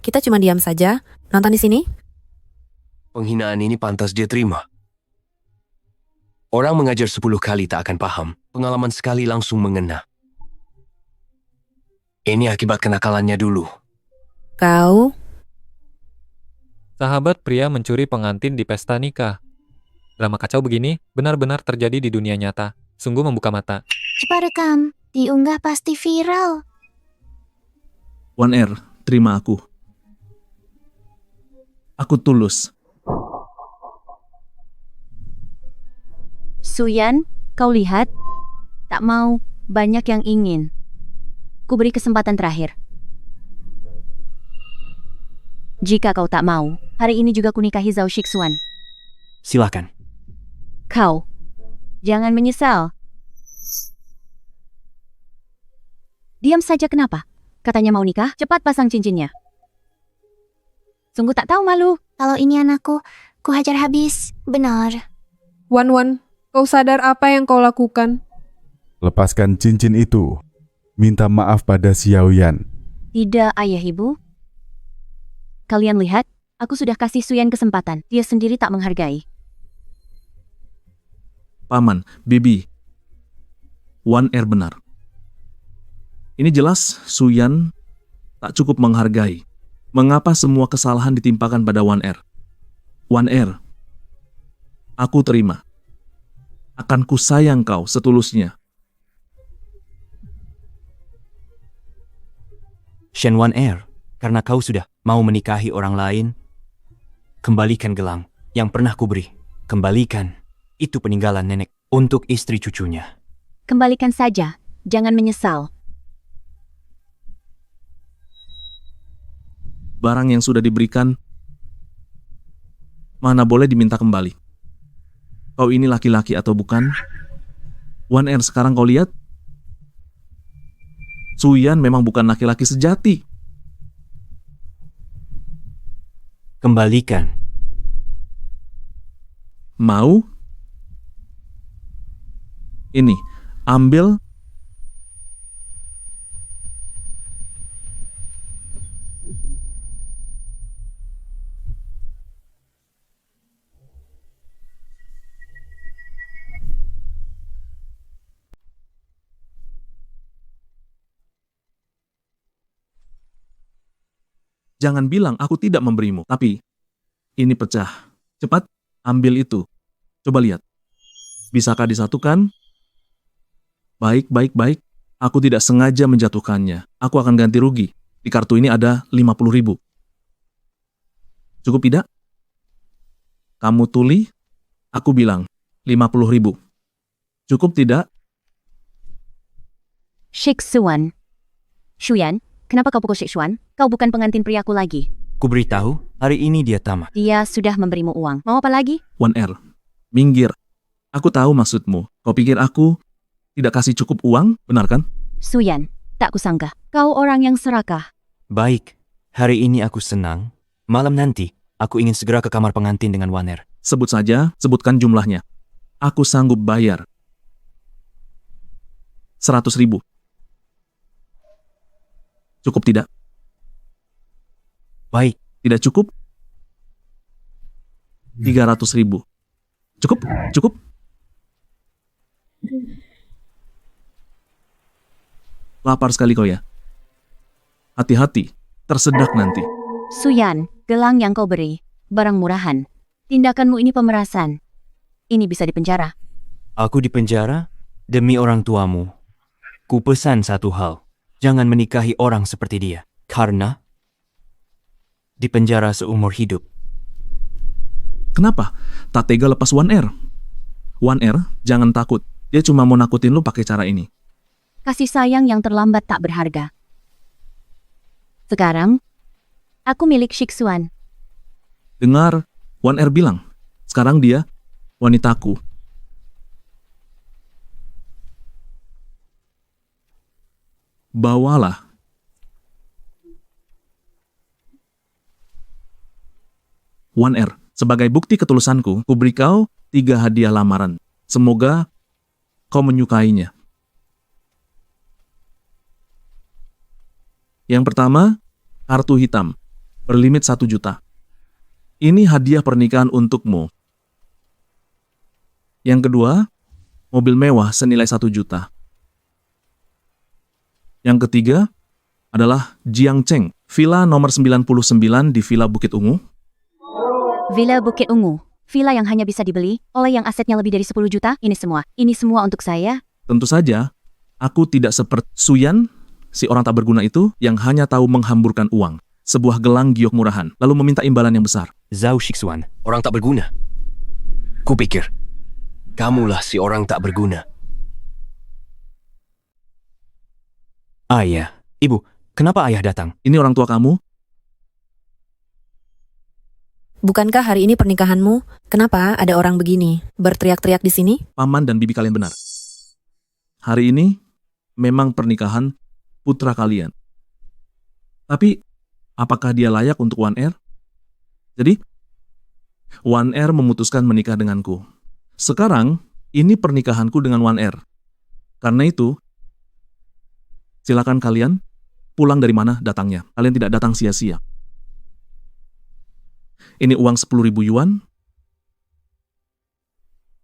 Speaker 4: Kita cuma diam saja, nonton di sini.
Speaker 3: Penghinaan ini pantas dia terima. Orang mengajar 10 kali tak akan paham, pengalaman sekali langsung mengena. Ini akibat kenakalannya dulu.
Speaker 4: Kau?
Speaker 12: Sahabat pria mencuri pengantin di pesta nikah. Drama kacau begini benar-benar terjadi di dunia nyata. Sungguh membuka mata.
Speaker 11: Cepat rekam, diunggah pasti viral.
Speaker 6: Wan terima aku. Aku tulus.
Speaker 5: Suyan, kau lihat? Tak mau, banyak yang ingin. Ku beri kesempatan terakhir. Jika kau tak mau, hari ini juga kunikahi Zhao Shixuan.
Speaker 2: Silakan.
Speaker 5: Kau, jangan menyesal. Diam saja kenapa? Katanya mau nikah, cepat pasang cincinnya. Sungguh tak tahu malu.
Speaker 11: Kalau ini anakku, ku hajar habis. Benar.
Speaker 7: Wan, kau sadar apa yang kau lakukan?
Speaker 8: Lepaskan cincin itu. Minta maaf pada Xiaoyan.
Speaker 5: Tidak, ayah ibu. Kalian lihat, aku sudah kasih Suyan kesempatan. Dia sendiri tak menghargai.
Speaker 6: Paman, Bibi. Wan benar. Ini jelas Suyan tak cukup menghargai. Mengapa semua kesalahan ditimpakan pada Wan Wan aku terima. Akan ku sayang kau setulusnya.
Speaker 2: Shen Wan karena kau sudah mau menikahi orang lain, kembalikan gelang yang pernah kuberi. Kembalikan. Itu peninggalan nenek untuk istri cucunya.
Speaker 5: Kembalikan saja, jangan menyesal.
Speaker 6: Barang yang sudah diberikan, mana boleh diminta kembali. Kau ini laki-laki atau bukan? Wan sekarang kau lihat? Suyan memang bukan laki-laki sejati.
Speaker 2: Kembalikan.
Speaker 6: Mau? Ini, ambil. Jangan bilang aku tidak memberimu, tapi ini pecah. Cepat, Ambil itu. Coba lihat. Bisakah disatukan? Baik. Aku tidak sengaja menjatuhkannya. Aku akan ganti rugi. Di kartu ini ada 50.000. Cukup tidak? Kamu tuli, aku bilang 50.000. Cukup tidak?
Speaker 5: Shiksuan. Shuyan, kenapa kau pukul Shiksuan? Kau bukan pengantin priaku lagi.
Speaker 2: Ku beritahu, hari ini dia tamat.
Speaker 5: Dia sudah memberimu uang. Mau apa lagi?
Speaker 6: 1R, minggir. Aku tahu maksudmu. Kau pikir aku tidak kasih cukup uang, benar kan?
Speaker 5: Suyan, tak kusangka. Kau orang yang serakah.
Speaker 2: Baik, hari ini aku senang. Malam nanti, aku ingin segera ke kamar pengantin dengan 1R.
Speaker 6: Sebut saja, sebutkan jumlahnya. Aku sanggup bayar 100.000. Cukup tidak?
Speaker 2: Baik.
Speaker 6: Tidak cukup? 300.000. Cukup? Lapar sekali kau ya? Hati-hati, tersedak nanti.
Speaker 5: Suyan, gelang yang kau beri, barang murahan. Tindakanmu ini pemerasan. Ini bisa dipenjara.
Speaker 2: Aku dipenjara demi orang tuamu. Ku pesan satu hal. Jangan menikahi orang seperti dia. Karena dipenjara seumur hidup.
Speaker 6: Kenapa? Tak tega lepas 1R. 1R, jangan takut. Dia cuma mau nakutin lu pakai cara ini.
Speaker 5: Kasih sayang yang terlambat tak berharga. Sekarang, aku milik Shiksuan.
Speaker 6: Dengar, 1R bilang, sekarang dia wanitaku. Bawalah. R, sebagai bukti ketulusanku, ku beri kau 3 hadiah lamaran. Semoga kau menyukainya. Yang pertama, kartu hitam, berlimit 1 juta. Ini hadiah pernikahan untukmu. Yang kedua, mobil mewah senilai 1 juta. Yang ketiga adalah Jiangcheng, villa nomor 99 di Villa Bukit Ungu.
Speaker 5: Villa Bukit Ungu, villa yang hanya bisa dibeli oleh yang asetnya lebih dari 10 juta. Ini semua untuk saya.
Speaker 6: Tentu saja, aku tidak seperti Suyan, si orang tak berguna itu yang hanya tahu menghamburkan uang. Sebuah gelang giok murahan, lalu meminta imbalan yang besar.
Speaker 2: Zhao Shiksuan.
Speaker 3: Orang tak berguna. Kupikir, kamulah si orang tak berguna.
Speaker 2: Ayah, ibu, kenapa ayah datang?
Speaker 6: Ini orang tua kamu?
Speaker 4: Bukankah hari ini pernikahanmu? Kenapa ada orang begini berteriak-teriak di sini?
Speaker 6: Paman dan bibi kalian benar. Hari ini memang pernikahan putra kalian. Tapi, apakah dia layak untuk 1R? Jadi, 1R memutuskan menikah denganku. Sekarang, ini pernikahanku dengan 1R. Karena itu, silakan kalian pulang dari mana datangnya. Kalian tidak datang sia-sia. Ini uang 10.000 yuan.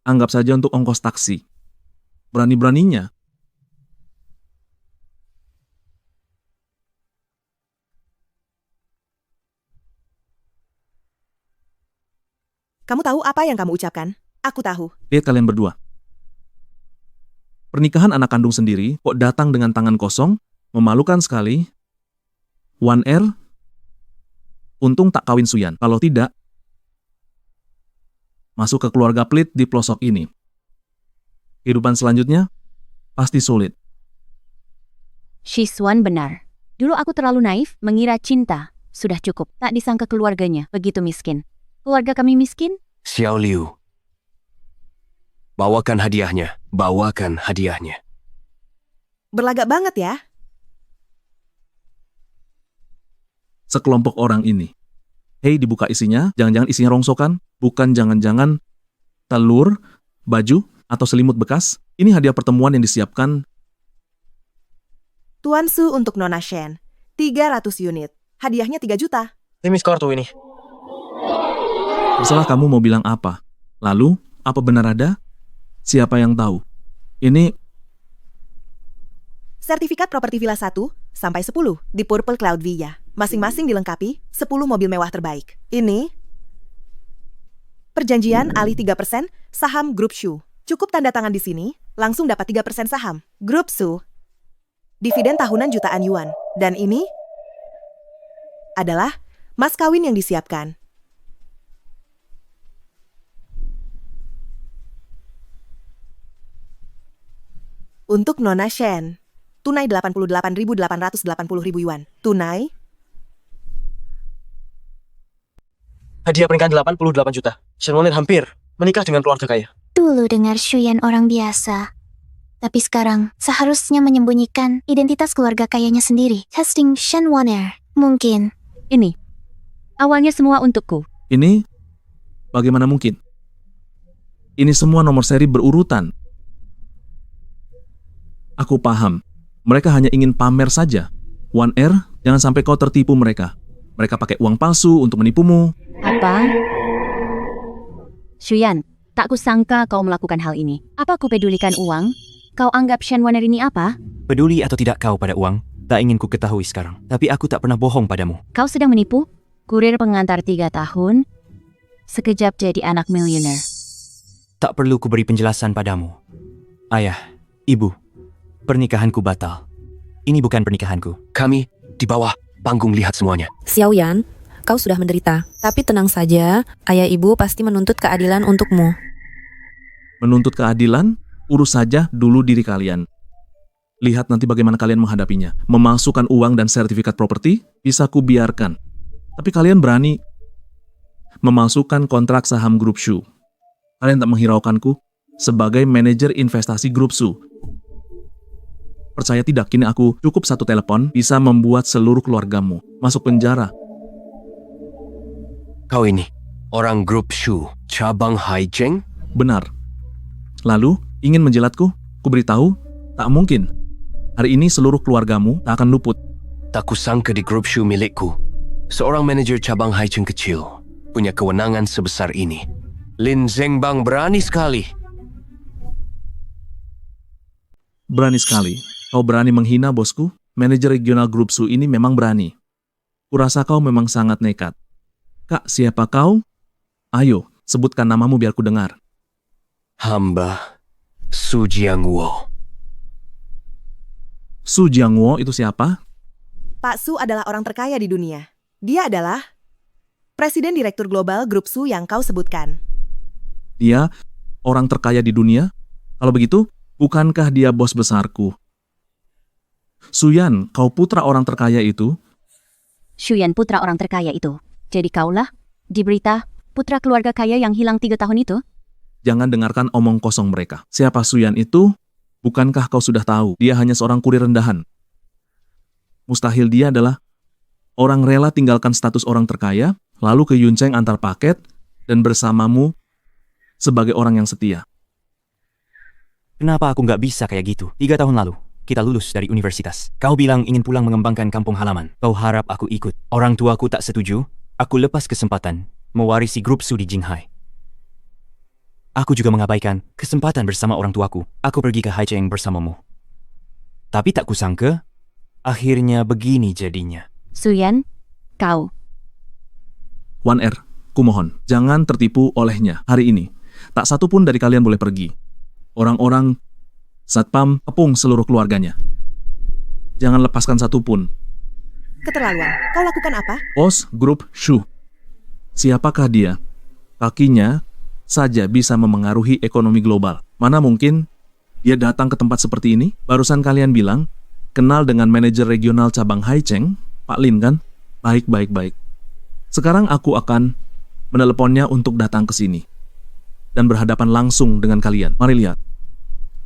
Speaker 6: Anggap saja untuk ongkos taksi. Berani-beraninya.
Speaker 13: Kamu tahu apa yang kamu ucapkan? Aku tahu.
Speaker 6: Lihat kalian berdua. Pernikahan anak kandung sendiri kok datang dengan tangan kosong, memalukan sekali. 1R, untung tak kawin Suyan. Kalau tidak, masuk ke keluarga pelit di pelosok ini. Kehidupan selanjutnya pasti sulit.
Speaker 5: Shiksuan benar. Dulu aku terlalu naif mengira cinta sudah cukup. Tak disangka keluarganya begitu miskin. Keluarga kami miskin?
Speaker 3: Xiao Liu. Bawakan hadiahnya. Bawakan hadiahnya.
Speaker 13: Berlagak banget ya.
Speaker 6: Sekelompok orang ini. Hei, dibuka isinya. Jangan-jangan isinya rongsokan. Bukan jangan-jangan telur, baju, atau selimut bekas. Ini hadiah pertemuan yang disiapkan.
Speaker 13: Tuan Su untuk Nona Shen. 300 unit. Hadiahnya 3 juta.
Speaker 10: Ini kartu ini.
Speaker 6: Terserah kamu mau bilang apa. Lalu, apa benar ada? Siapa yang tahu? Ini
Speaker 13: Sertifikat properti villa 1 sampai 10 di Purple Cloud Villa. Masing-masing dilengkapi 10 mobil mewah terbaik. Ini Perjanjian alih 3% saham Grup Shu. Cukup tanda tangan di sini, langsung dapat 3% saham. Grup Shu. Dividen tahunan jutaan yuan. Dan ini adalah mas kawin yang disiapkan. Untuk Nona Shen, tunai 88.880.000 yuan. Tunai,
Speaker 10: Hadiah pernikahan 88 juta. Shen Wan'er hampir menikah dengan keluarga kaya.
Speaker 11: Dulu dengar Shuyan orang biasa. Tapi sekarang seharusnya menyembunyikan identitas keluarga kayanya sendiri. Testing Shen Wan'er. Mungkin.
Speaker 5: Ini. Awalnya semua untukku.
Speaker 6: Ini bagaimana mungkin? Ini semua nomor seri berurutan. Aku paham. Mereka hanya ingin pamer saja. Wan'er, jangan sampai kau tertipu mereka. Mereka pakai uang palsu untuk menipumu.
Speaker 5: Apa? Shuyan, tak kusangka kau melakukan hal ini. Apa kupedulikan uang? Kau anggap Shen Wan'er ini apa?
Speaker 2: Peduli atau tidak kau pada uang, tak ingin ku ketahui sekarang. Tapi aku tak pernah bohong padamu.
Speaker 5: Kau sedang menipu? Kurir pengantar 3 tahun, sekejap jadi anak miliuner.
Speaker 2: Tak perlu ku beri penjelasan padamu. Ayah, ibu, pernikahanku batal. Ini bukan pernikahanku.
Speaker 3: Kami di bawah panggung lihat semuanya.
Speaker 4: Xiaoyan, kau sudah menderita. Tapi tenang saja, ayah ibu pasti menuntut keadilan untukmu.
Speaker 6: Menuntut keadilan, urus saja dulu diri kalian. Lihat nanti bagaimana kalian menghadapinya. Memasukkan uang dan sertifikat properti, bisa ku biarkan. Tapi kalian berani memasukkan kontrak saham Grup Shu. Kalian tak menghiraukanku sebagai manajer investasi Grup Shu. Percaya tidak, kini aku cukup satu telepon bisa membuat seluruh keluargamu masuk penjara.
Speaker 3: Kau ini orang Grup Shu, cabang Haicheng?
Speaker 6: Benar. Lalu, ingin menjilatku? Ku beritahu, tak mungkin. Hari ini seluruh keluargamu tak akan luput.
Speaker 3: Tak kusangka di Grup Shu milikku, seorang manajer cabang Haicheng kecil punya kewenangan sebesar ini. Lin Zhengbang berani sekali.
Speaker 6: Berani sekali. Kau berani menghina bosku? Manajer regional Grup Shu ini memang berani. Kurasa kau memang sangat nekat. Kak, siapa kau? Ayo, sebutkan namamu biar ku dengar.
Speaker 3: Hamba Su Jiangwo.
Speaker 6: Su Jiangwo itu siapa?
Speaker 13: Pak Su adalah orang terkaya di dunia. Dia adalah Presiden Direktur Global Grup Shu yang kau sebutkan.
Speaker 6: Dia orang terkaya di dunia? Kalau begitu, bukankah dia bos besarku? Suyan, kau putra orang terkaya itu?
Speaker 5: Shuyan putra orang terkaya itu. Jadi kaulah, di berita, putra keluarga kaya yang hilang 3 tahun itu?
Speaker 6: Jangan dengarkan omong kosong mereka. Siapa Suyan itu? Bukankah kau sudah tahu? Dia hanya seorang kurir rendahan. Mustahil dia adalah orang rela tinggalkan status orang terkaya, lalu ke Yuncheng antar paket, dan bersamamu sebagai orang yang setia.
Speaker 2: Kenapa aku nggak bisa kayak gitu? 3 tahun lalu, kita lulus dari universitas. Kau bilang ingin pulang mengembangkan kampung halaman. Kau harap aku ikut. Orang tuaku tak setuju. Aku lepas kesempatan mewarisi Grup Shu di Jinghai. Aku juga mengabaikan kesempatan bersama orang tuaku. Aku pergi ke Haicheng bersamamu. Tapi tak kusangka, akhirnya begini jadinya.
Speaker 5: Suyan, kau.
Speaker 6: Wan'er, kumohon, jangan tertipu olehnya hari ini. Tak satu pun dari kalian boleh pergi. Orang-orang Satpam kepung seluruh keluarganya. Jangan lepaskan satu pun.
Speaker 13: Keterlaluan. Kau lakukan apa?
Speaker 6: Bos Grup Shu. Siapakah dia? Kakinya saja bisa memengaruhi ekonomi global. Mana mungkin dia datang ke tempat seperti ini? Barusan kalian bilang kenal dengan manajer regional cabang Haicheng, Pak Lin kan? Baik. Sekarang aku akan meneleponnya untuk datang ke sini dan berhadapan langsung dengan kalian. Mari lihat.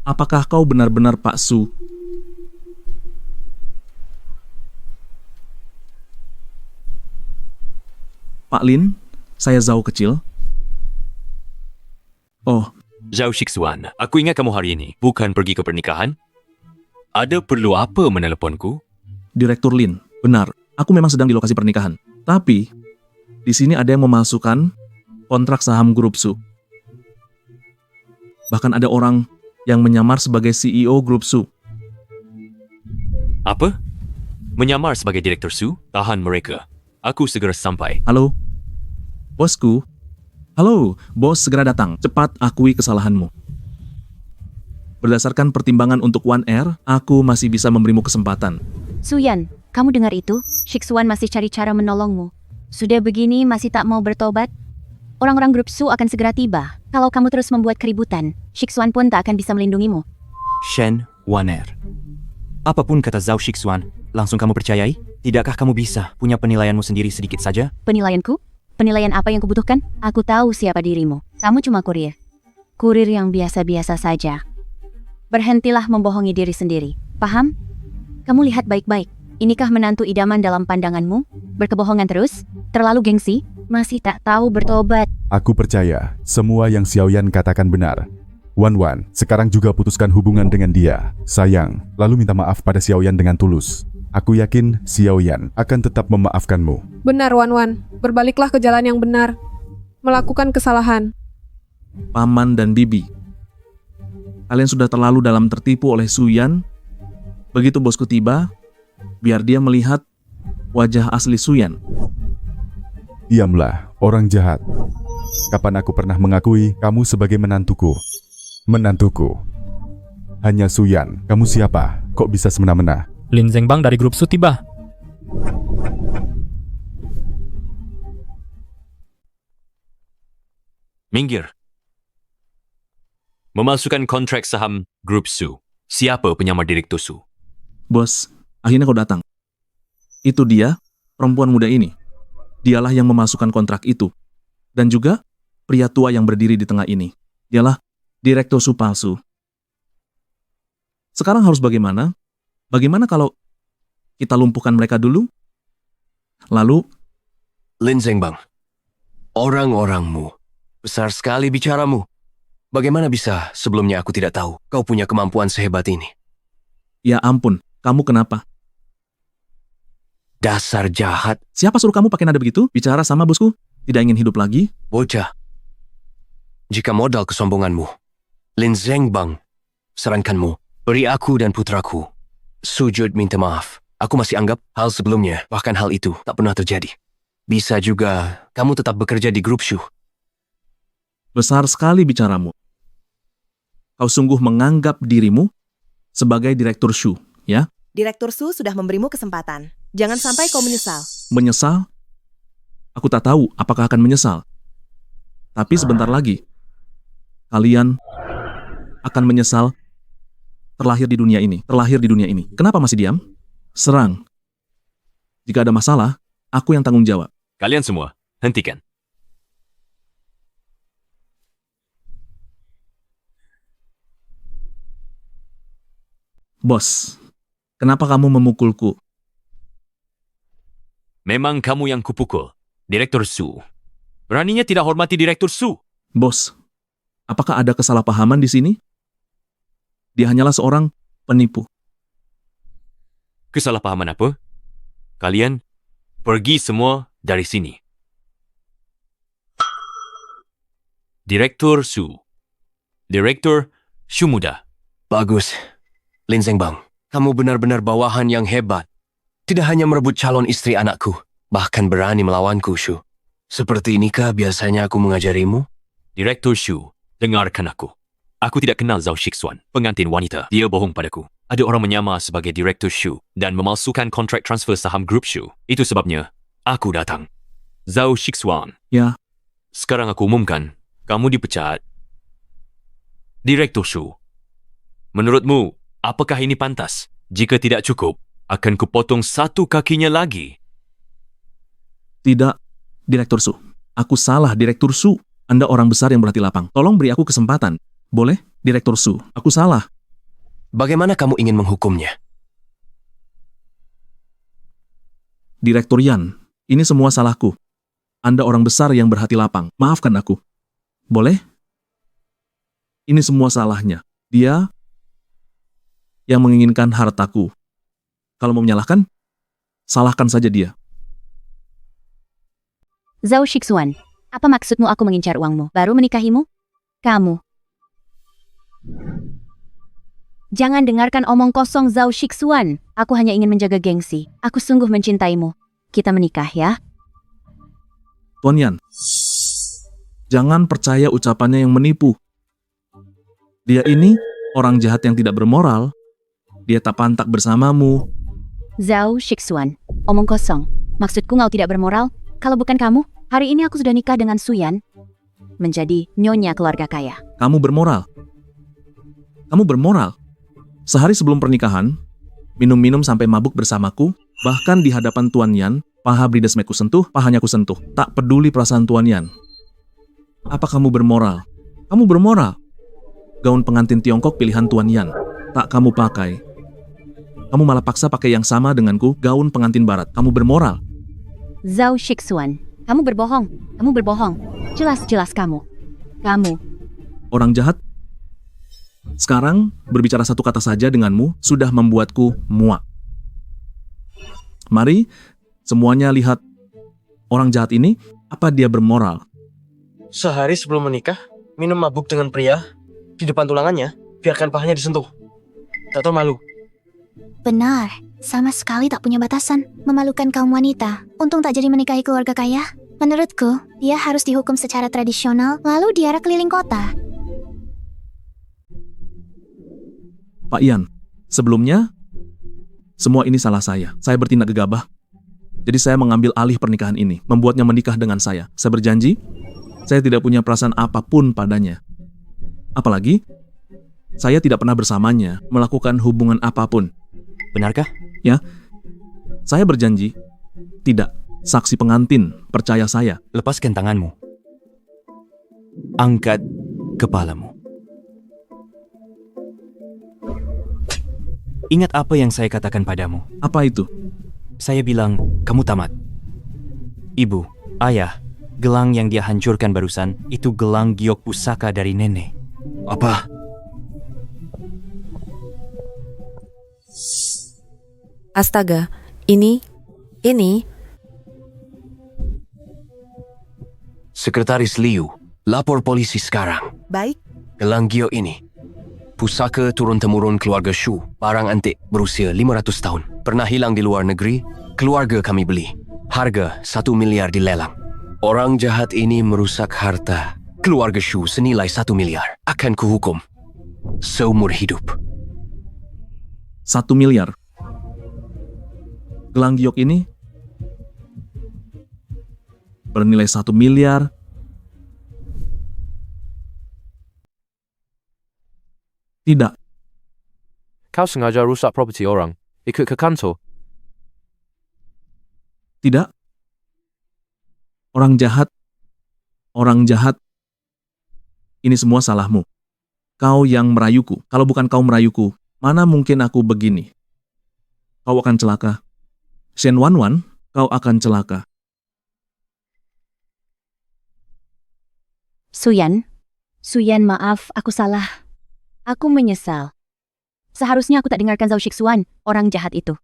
Speaker 6: Apakah kau benar-benar Pak Su? Pak Lin, saya Zhao kecil. Oh,
Speaker 14: Zhao Shixuan, aku ingat kamu hari ini bukan pergi ke pernikahan? Ada perlu apa meneleponku?
Speaker 6: Direktur Lin, benar. Aku memang sedang di lokasi pernikahan. Tapi, di sini ada yang memasukkan kontrak saham Grup Shu. Bahkan ada orang yang menyamar sebagai CEO Grup Shu.
Speaker 14: Apa? Menyamar sebagai Direktur Shu? Tahan mereka. Aku segera sampai.
Speaker 6: Halo? Bosku? Halo, bos segera datang. Cepat akui kesalahanmu. Berdasarkan pertimbangan untuk One Air, aku masih bisa memberimu kesempatan.
Speaker 5: Suyan, kamu dengar itu? Shixuan masih cari cara menolongmu. Sudah begini masih tak mau bertobat? Orang-orang grup Su akan segera tiba. Kalau kamu terus membuat keributan, Shixuan pun tak akan bisa melindungimu.
Speaker 2: Shen Waner. Apapun kata Zhao Shixuan, langsung kamu percayai? Tidakkah kamu bisa punya penilaianmu sendiri sedikit saja?
Speaker 5: Penilaianku? Penilaian apa yang kubutuhkan? Aku tahu siapa dirimu. Kamu cuma kurir. Kurir yang biasa-biasa saja. Berhentilah membohongi diri sendiri. Paham? Kamu lihat baik-baik. Inikah menantu idaman dalam pandanganmu? Berkebohongan terus? Terlalu gengsi? Masih tak tahu bertobat?
Speaker 8: Aku percaya semua yang Xiaoyan katakan benar. Wan, sekarang juga putuskan hubungan dengan dia. Sayang, lalu minta maaf pada Xiaoyan dengan tulus. Aku yakin Xiaoyan akan tetap memaafkanmu.
Speaker 7: Benar, Wan. Berbaliklah ke jalan yang benar. Melakukan kesalahan.
Speaker 6: Paman dan bibi, kalian sudah terlalu dalam tertipu oleh Suyan. Begitu bosku tiba, biar dia melihat wajah asli Suyan.
Speaker 8: Diamlah, orang jahat. Kapan aku pernah mengakui kamu sebagai menantuku? Menantuku. Hanya Suyan. Kamu siapa? Kok bisa semena-mena?
Speaker 15: Lin Zhengbang dari grup Su tiba.
Speaker 14: Minggir. Memalsukan kontrak saham grup Su. Siapa penyamar direktur Su?
Speaker 6: Bos, akhirnya kau datang. Itu dia, perempuan muda ini. Dialah yang memasukkan kontrak itu. Dan juga pria tua yang berdiri di tengah ini. Dialah direktur Su palsu. Sekarang harus bagaimana? Bagaimana kalau kita lumpuhkan mereka dulu? Lalu,
Speaker 3: Lin Zhengbang, orang-orangmu, besar sekali bicaramu. Bagaimana bisa sebelumnya aku tidak tahu kau punya kemampuan sehebat ini?
Speaker 6: ya ampun, kamu kenapa?
Speaker 3: Dasar jahat.
Speaker 6: Siapa suruh kamu pakai nada begitu? Bicara sama bosku? Tidak ingin hidup lagi?
Speaker 3: Bocah. Jika modal kesombonganmu, Lin Zhengbang, sarankanmu, beri aku dan putraku sujud minta maaf. Aku masih anggap hal sebelumnya, bahkan hal itu tak pernah terjadi. Bisa juga kamu tetap bekerja di grup Shu.
Speaker 6: Besar sekali bicaramu. Kau sungguh menganggap dirimu sebagai direktur Shu, ya?
Speaker 13: Direktur Su sudah memberimu kesempatan. Jangan sampai kau menyesal.
Speaker 6: Menyesal? Aku tak tahu apakah akan menyesal. Tapi sebentar lagi, kalian akan menyesal terlahir di dunia ini. Kenapa masih diam? Serang. Jika ada masalah, aku yang tanggung jawab.
Speaker 14: Kalian semua, hentikan.
Speaker 6: Bos, kenapa kamu memukulku?
Speaker 14: Memang kamu yang kupukul, Direktur Su. Beraninya tidak hormati Direktur Su.
Speaker 6: Bos, apakah ada kesalahpahaman di sini? Dia hanyalah seorang penipu.
Speaker 14: Kesalahpahaman apa? Kalian pergi semua dari sini. Direktur Su. Direktur Shu Muda.
Speaker 3: Bagus. Lin Zhengbang, kamu benar-benar bawahan yang hebat. Tidak hanya merebut calon istri anakku, bahkan berani melawanku, Shu. Seperti inikah biasanya aku mengajarimu?
Speaker 14: Direktur Shu, dengarkan aku. Aku tidak kenal Zhao Shixuan, pengantin wanita. Dia bohong padaku. Ada orang menyamar sebagai Direktur Shu dan memalsukan kontrak transfer saham grup Shu. Itu sebabnya aku datang. Zhao Shixuan.
Speaker 6: Ya.
Speaker 14: Sekarang aku umumkan, kamu dipecat. Direktur Shu. Menurutmu, apakah ini pantas? Jika tidak cukup, akan kupotong satu kakinya lagi.
Speaker 6: Tidak, Direktur Su. Aku salah, Direktur Su. Anda orang besar yang berhati lapang. Tolong beri aku kesempatan. Boleh, Direktur Su? Aku salah.
Speaker 3: Bagaimana kamu ingin menghukumnya?
Speaker 6: Direktur Yan, ini semua salahku. Anda orang besar yang berhati lapang. Maafkan aku. Boleh? Ini semua salahnya. Dia yang menginginkan hartaku. Kalau mau menyalahkan, salahkan saja dia.
Speaker 5: Zhao Shixuan, apa maksudmu aku mengincar uangmu? Baru menikahimu? Kamu. Jangan dengarkan omong kosong Zhao Shixuan. Aku hanya ingin menjaga gengsi. Aku sungguh mencintaimu. Kita menikah ya?
Speaker 6: Tuan Yan, Jangan percaya ucapannya yang menipu. Dia ini orang jahat yang tidak bermoral. Dia tak pantak bersamamu.
Speaker 5: Zhao Shixuan, omong kosong. Maksudku ngau tidak bermoral? Kalau bukan kamu, hari ini aku sudah nikah dengan Suyan, menjadi nyonya keluarga kaya.
Speaker 6: Kamu bermoral. Kamu bermoral. Sehari sebelum pernikahan, minum-minum sampai mabuk bersamaku, bahkan di hadapan Tuan Yan, paha Bridesmaid ku sentuh, pahanya ku sentuh. Tak peduli perasaan Tuan Yan. Apa kamu bermoral? Kamu bermoral. Gaun pengantin Tiongkok pilihan Tuan Yan, tak kamu pakai. Kamu malah paksa pakai yang sama denganku, gaun pengantin barat. Kamu bermoral.
Speaker 5: Zhao Shixuan, kamu berbohong. Kamu berbohong. Jelas-jelas kamu. Kamu.
Speaker 6: Orang jahat. Sekarang, berbicara satu kata saja denganmu sudah membuatku muak. Mari, semuanya lihat orang jahat ini, apa dia bermoral.
Speaker 10: Sehari sebelum menikah, minum mabuk dengan pria di depan tulangannya, biarkan pahanya disentuh. Tak tahu malu.
Speaker 11: Benar, sama sekali tak punya batasan. Memalukan kaum wanita. Untung tak jadi menikahi keluarga kaya. Menurutku, dia harus dihukum secara tradisional, lalu diarak keliling kota.
Speaker 6: Pak Ian, sebelumnya, semua ini salah saya. Saya bertindak gegabah. Jadi saya mengambil alih pernikahan ini, membuatnya menikah dengan saya. Saya berjanji, saya tidak punya perasaan apapun padanya. Apalagi, saya tidak pernah bersamanya, melakukan hubungan apapun.
Speaker 2: Benarkah?
Speaker 6: Ya, saya berjanji. Tidak, saksi pengantin, percaya saya.
Speaker 2: Lepaskan tanganmu. Angkat kepalamu. Ingat apa yang saya katakan padamu.
Speaker 6: Apa itu?
Speaker 2: Saya bilang, kamu tamat. Ibu, ayah, gelang yang dia hancurkan barusan, itu gelang giok pusaka dari nenek.
Speaker 3: Apa?
Speaker 4: Astaga, ini...
Speaker 3: Sekretaris Liu, lapor polisi sekarang.
Speaker 13: Baik.
Speaker 3: Gelang giok ini, pusaka turun-temurun keluarga Shu, barang antik berusia 500 tahun. Pernah hilang di luar negeri, keluarga kami beli. Harga 1 miliar dilelang. Orang jahat ini merusak harta keluarga Shu senilai 1 miliar. Akan kuhukum seumur hidup.
Speaker 6: 1 miliar. Gelang giok ini bernilai 1 miliar. Tidak.
Speaker 16: Kau sengaja rusak properti orang, ikut ke kantor.
Speaker 6: Tidak. Orang jahat. Orang jahat. Ini semua salahmu. Kau yang merayuku. Kalau bukan kau merayuku, mana mungkin aku begini? Kau akan celaka. Shen Wanwan, kau akan celaka.
Speaker 5: Suyan, maaf, aku salah. Aku menyesal. Seharusnya aku tak dengarkan Zhao Shixuan, orang jahat itu.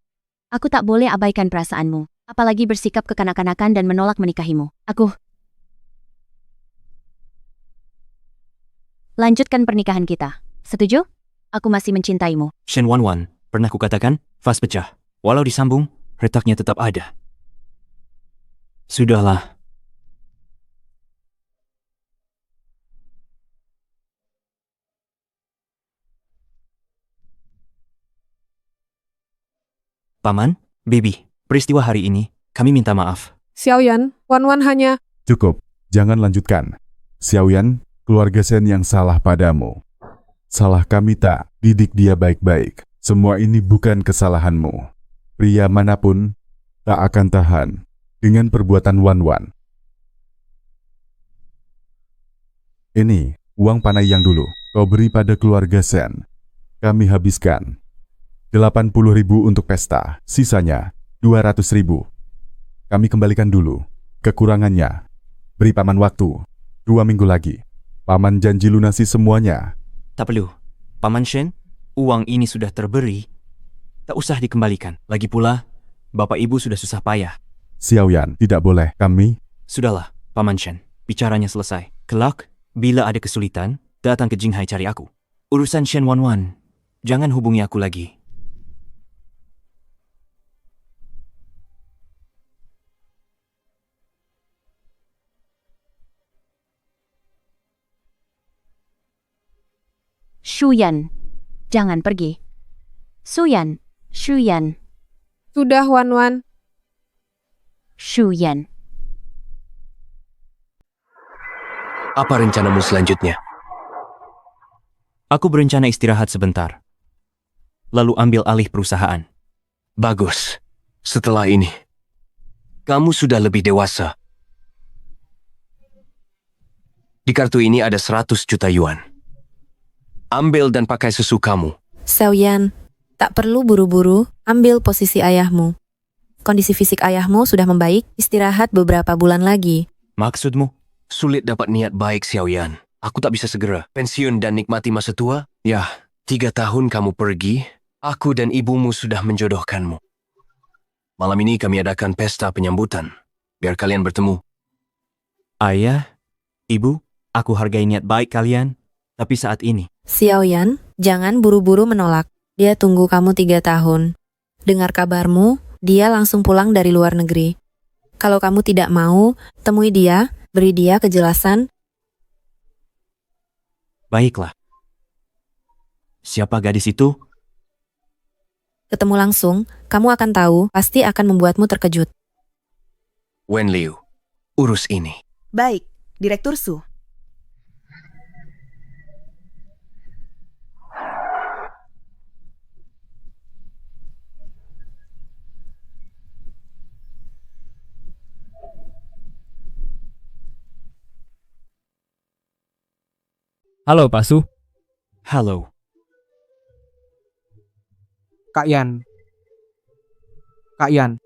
Speaker 5: Aku tak boleh abaikan perasaanmu, apalagi bersikap kekanak-kanakan dan menolak menikahimu. Aku... Lanjutkan pernikahan kita. Setuju? Aku masih mencintaimu.
Speaker 2: Shen Wanwan, pernah kukatakan, vas pecah. Walau disambung, retaknya tetap ada. Sudahlah. Paman, Baby, peristiwa hari ini, kami minta maaf.
Speaker 7: Xiaoyan, Wanwan hanya...
Speaker 8: Cukup, jangan lanjutkan. Xiaoyan, keluarga Shen yang salah padamu. Salah kami tak didik dia baik-baik. Semua ini bukan kesalahanmu. Pria manapun tak akan tahan dengan perbuatan Wanwan. Ini, uang panai yang dulu kau beri pada keluarga Shen. Kami habiskan 80.000 untuk pesta, sisanya 200.000. Kami kembalikan dulu. Kekurangannya, beri paman waktu 2 minggu lagi. Paman janji lunasi semuanya.
Speaker 2: Tak perlu. Paman Shen, uang ini sudah terberi. Tak usah dikembalikan. Lagi pula, bapak ibu sudah susah payah.
Speaker 8: Xiaoyan, tidak boleh. Kami...
Speaker 2: Sudahlah, Paman Shen. Bicaranya selesai. Kelak, bila ada kesulitan, datang ke Jinghai cari aku. Urusan Shen Wanwan, jangan hubungi aku lagi.
Speaker 5: Shuyan, jangan pergi. Suyan, Shuyan,
Speaker 7: Sudah, Wan.
Speaker 5: Shuyan.
Speaker 3: Apa rencanamu selanjutnya?
Speaker 2: Aku berencana istirahat sebentar. Lalu ambil alih perusahaan.
Speaker 3: Bagus. Setelah ini, kamu sudah lebih dewasa. Di kartu ini ada 100 juta yuan. Ambil dan pakai sesukamu.
Speaker 4: Xiaoyan, tak perlu buru-buru, ambil posisi ayahmu. Kondisi fisik ayahmu sudah membaik, istirahat beberapa bulan lagi.
Speaker 2: Maksudmu?
Speaker 3: Sulit dapat niat baik, Xiaoyan. Aku tak bisa segera pensiun dan nikmati masa tua. Ya, 3 tahun kamu pergi, aku dan ibumu sudah menjodohkanmu. Malam ini kami adakan pesta penyambutan, biar kalian bertemu.
Speaker 2: Ayah, ibu, aku hargai niat baik kalian, tapi saat ini.
Speaker 4: Xiaoyan, jangan buru-buru menolak. Dia tunggu kamu 3 tahun. Dengar kabarmu, dia langsung pulang dari luar negeri. Kalau kamu tidak mau, temui dia, beri dia kejelasan.
Speaker 2: Baiklah. Siapa gadis itu?
Speaker 4: Ketemu langsung, kamu akan tahu, pasti akan membuatmu terkejut.
Speaker 3: Wen Liu, urus ini.
Speaker 13: Baik, Direktur Su.
Speaker 15: Halo, Pak Su.
Speaker 2: Halo.
Speaker 17: Kak Yan. Kak Yan,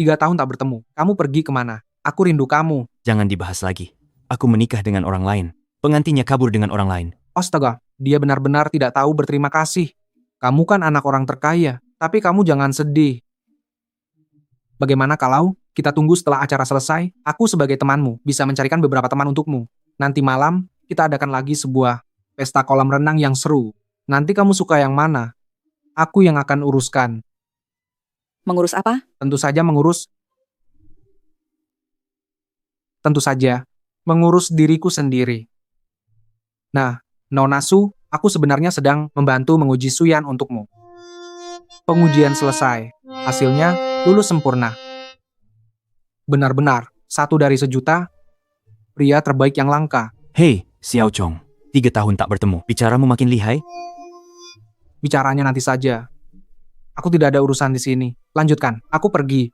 Speaker 17: 3 tahun tak bertemu. Kamu pergi kemana? Aku rindu kamu.
Speaker 2: Jangan dibahas lagi. Aku menikah dengan orang lain. Pengantinnya kabur dengan orang lain.
Speaker 17: Astaga, dia benar-benar tidak tahu berterima kasih. Kamu kan anak orang terkaya, tapi kamu jangan sedih. Bagaimana kalau kita tunggu setelah acara selesai, aku sebagai temanmu bisa mencarikan beberapa teman untukmu. Nanti malam, kita adakan lagi sebuah pesta kolam renang yang seru. Nanti kamu suka yang mana? Aku yang akan uruskan.
Speaker 13: Mengurus apa?
Speaker 17: Tentu saja mengurus diriku sendiri. Nah, Nona Su, aku sebenarnya sedang membantu menguji Suyan untukmu. Pengujian selesai. Hasilnya, lulus sempurna. Benar-benar, 1 dari sejuta, pria terbaik yang langka.
Speaker 2: Hei, Xiao Chong. 3 tahun tak bertemu. Bicaramu makin lihai?
Speaker 17: Bicaranya nanti saja. Aku tidak ada urusan di sini. Lanjutkan, aku pergi.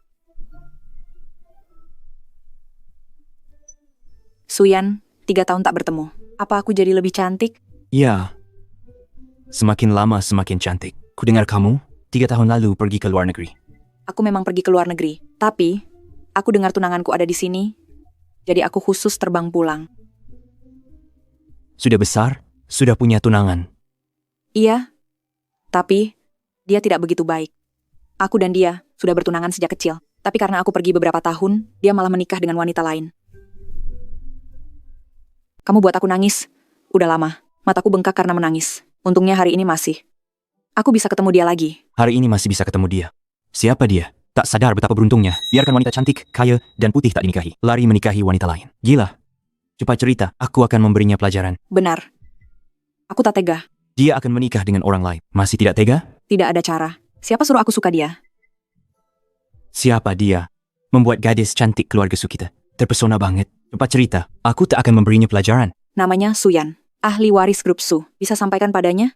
Speaker 18: Suyan, 3 tahun tak bertemu. Apa aku jadi lebih cantik?
Speaker 2: Ya. Semakin lama semakin cantik. Kudengar kamu 3 tahun lalu pergi ke luar negeri.
Speaker 18: Aku memang pergi ke luar negeri. Tapi, aku dengar tunanganku ada di sini. Jadi aku khusus terbang pulang.
Speaker 2: Sudah besar, sudah punya tunangan.
Speaker 18: Iya, tapi dia tidak begitu baik. Aku dan dia sudah bertunangan sejak kecil. Tapi karena aku pergi beberapa tahun, dia malah menikah dengan wanita lain. Kamu buat aku nangis. Udah lama, mataku bengkak karena menangis. Untungnya hari ini masih. Aku bisa ketemu dia lagi.
Speaker 2: Hari ini masih bisa ketemu dia. Siapa dia? Tak sadar betapa beruntungnya. Biarkan wanita cantik, kaya, dan putih tak dinikahi. Lari menikahi wanita lain. Gila. Cepat cerita, aku akan memberinya pelajaran.
Speaker 18: Benar. Aku tak tega.
Speaker 2: Dia akan menikah dengan orang lain. Masih tidak tega?
Speaker 18: Tidak ada cara. Siapa suruh aku suka dia?
Speaker 2: Siapa dia? Membuat gadis cantik keluarga Su kita. Terpesona banget. Cepat cerita, aku tak akan memberinya pelajaran.
Speaker 18: Namanya Suyan, ahli waris grup Su. Bisa sampaikan padanya?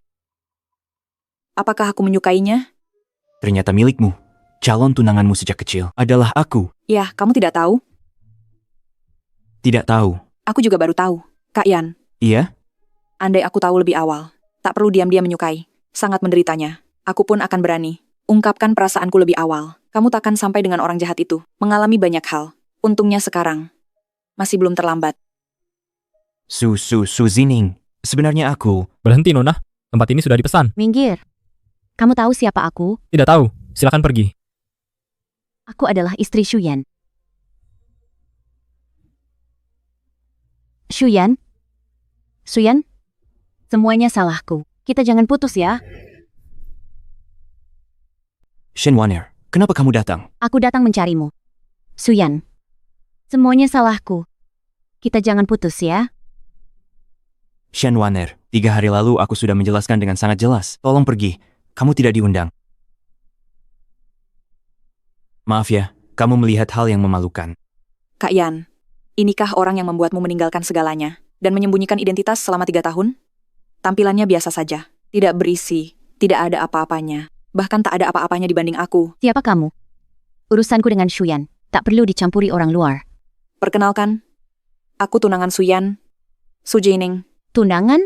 Speaker 18: Apakah aku menyukainya?
Speaker 2: Ternyata milikmu. Calon tunanganmu sejak kecil adalah aku.
Speaker 18: Ya, kamu tidak tahu?
Speaker 2: Tidak tahu.
Speaker 18: Aku juga baru tahu. Kak Yan.
Speaker 2: Iya?
Speaker 18: Andai aku tahu lebih awal, tak perlu diam-diam menyukai. Sangat menderitanya. Aku pun akan berani. Ungkapkan perasaanku lebih awal. Kamu takkan sampai dengan orang jahat itu. Mengalami banyak hal. Untungnya sekarang. Masih belum terlambat.
Speaker 2: Su Zining. Sebenarnya aku...
Speaker 15: Berhenti, Nona. Tempat ini sudah dipesan.
Speaker 5: Minggir. Kamu tahu siapa aku?
Speaker 15: Tidak tahu. Silakan pergi.
Speaker 5: Aku adalah istri Shuyan. Shuyan? Suyan? Semuanya salahku. Kita jangan putus ya.
Speaker 2: Shen Waner, kenapa kamu datang?
Speaker 5: Aku datang mencarimu. Suyan. Semuanya salahku. Kita jangan putus ya.
Speaker 2: Shen Waner, 3 hari lalu aku sudah menjelaskan dengan sangat jelas. Tolong pergi, kamu tidak diundang. Maaf ya, kamu melihat hal yang memalukan.
Speaker 18: Kak Yan, inikah orang yang membuatmu meninggalkan segalanya dan menyembunyikan identitas selama 3 tahun? Tampilannya biasa saja, tidak berisi, tidak ada apa-apanya. Bahkan tak ada apa-apanya dibanding aku.
Speaker 5: Siapa kamu? Urusanku dengan Shuyan, tak perlu dicampuri orang luar.
Speaker 18: Perkenalkan, aku tunangan Suyan, Su Jining.
Speaker 5: Tunangan?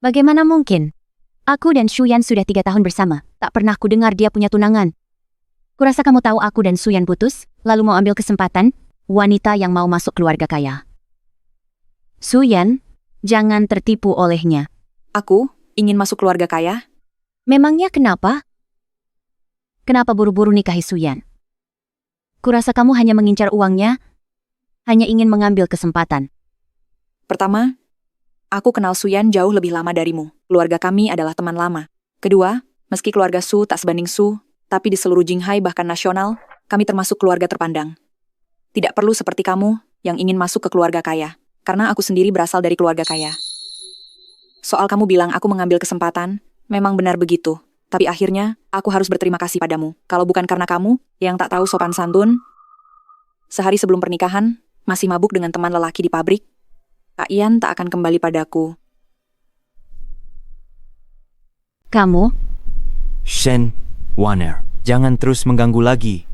Speaker 5: Bagaimana mungkin? Aku dan Shuyan sudah 3 tahun bersama, tak pernah ku dengar dia punya tunangan. Kurasa kamu tahu aku dan Suyan putus, lalu mau ambil kesempatan, wanita yang mau masuk keluarga kaya. Suyan, jangan tertipu olehnya.
Speaker 18: Aku ingin masuk keluarga kaya?
Speaker 5: Memangnya kenapa? Kenapa buru-buru nikahi Suyan? Kurasa kamu hanya mengincar uangnya, hanya ingin mengambil kesempatan.
Speaker 18: Pertama, aku kenal Suyan jauh lebih lama darimu. Keluarga kami adalah teman lama. Kedua, meski keluarga Su tak sebanding Su, tapi di seluruh Jinghai bahkan nasional, kami termasuk keluarga terpandang. Tidak perlu seperti kamu yang ingin masuk ke keluarga kaya, karena aku sendiri berasal dari keluarga kaya. Soal kamu bilang aku mengambil kesempatan, memang benar begitu. Tapi akhirnya, aku harus berterima kasih padamu. Kalau bukan karena kamu, yang tak tahu sopan santun, sehari sebelum pernikahan, masih mabuk dengan teman lelaki di pabrik, Kak Yan tak akan kembali padaku.
Speaker 5: Kamu?
Speaker 2: Shen Waner, jangan terus mengganggu lagi.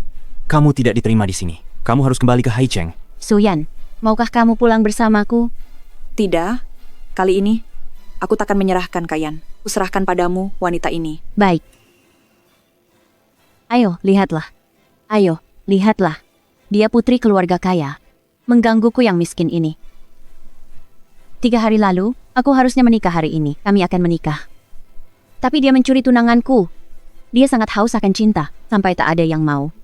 Speaker 2: Kamu tidak diterima di sini. Kamu harus kembali ke Haicheng.
Speaker 5: Suyan, maukah kamu pulang bersamaku?
Speaker 18: Tidak. Kali ini, aku takkan menyerahkan Kak Yan. Kuserahkan padamu wanita ini.
Speaker 5: Baik. Ayo, lihatlah. Ayo, lihatlah. Dia putri keluarga kaya. Menggangguku yang miskin ini. 3 hari lalu, aku harusnya menikah hari ini. Kami akan menikah. Tapi dia mencuri tunanganku. Dia sangat haus akan cinta, sampai tak ada yang mau.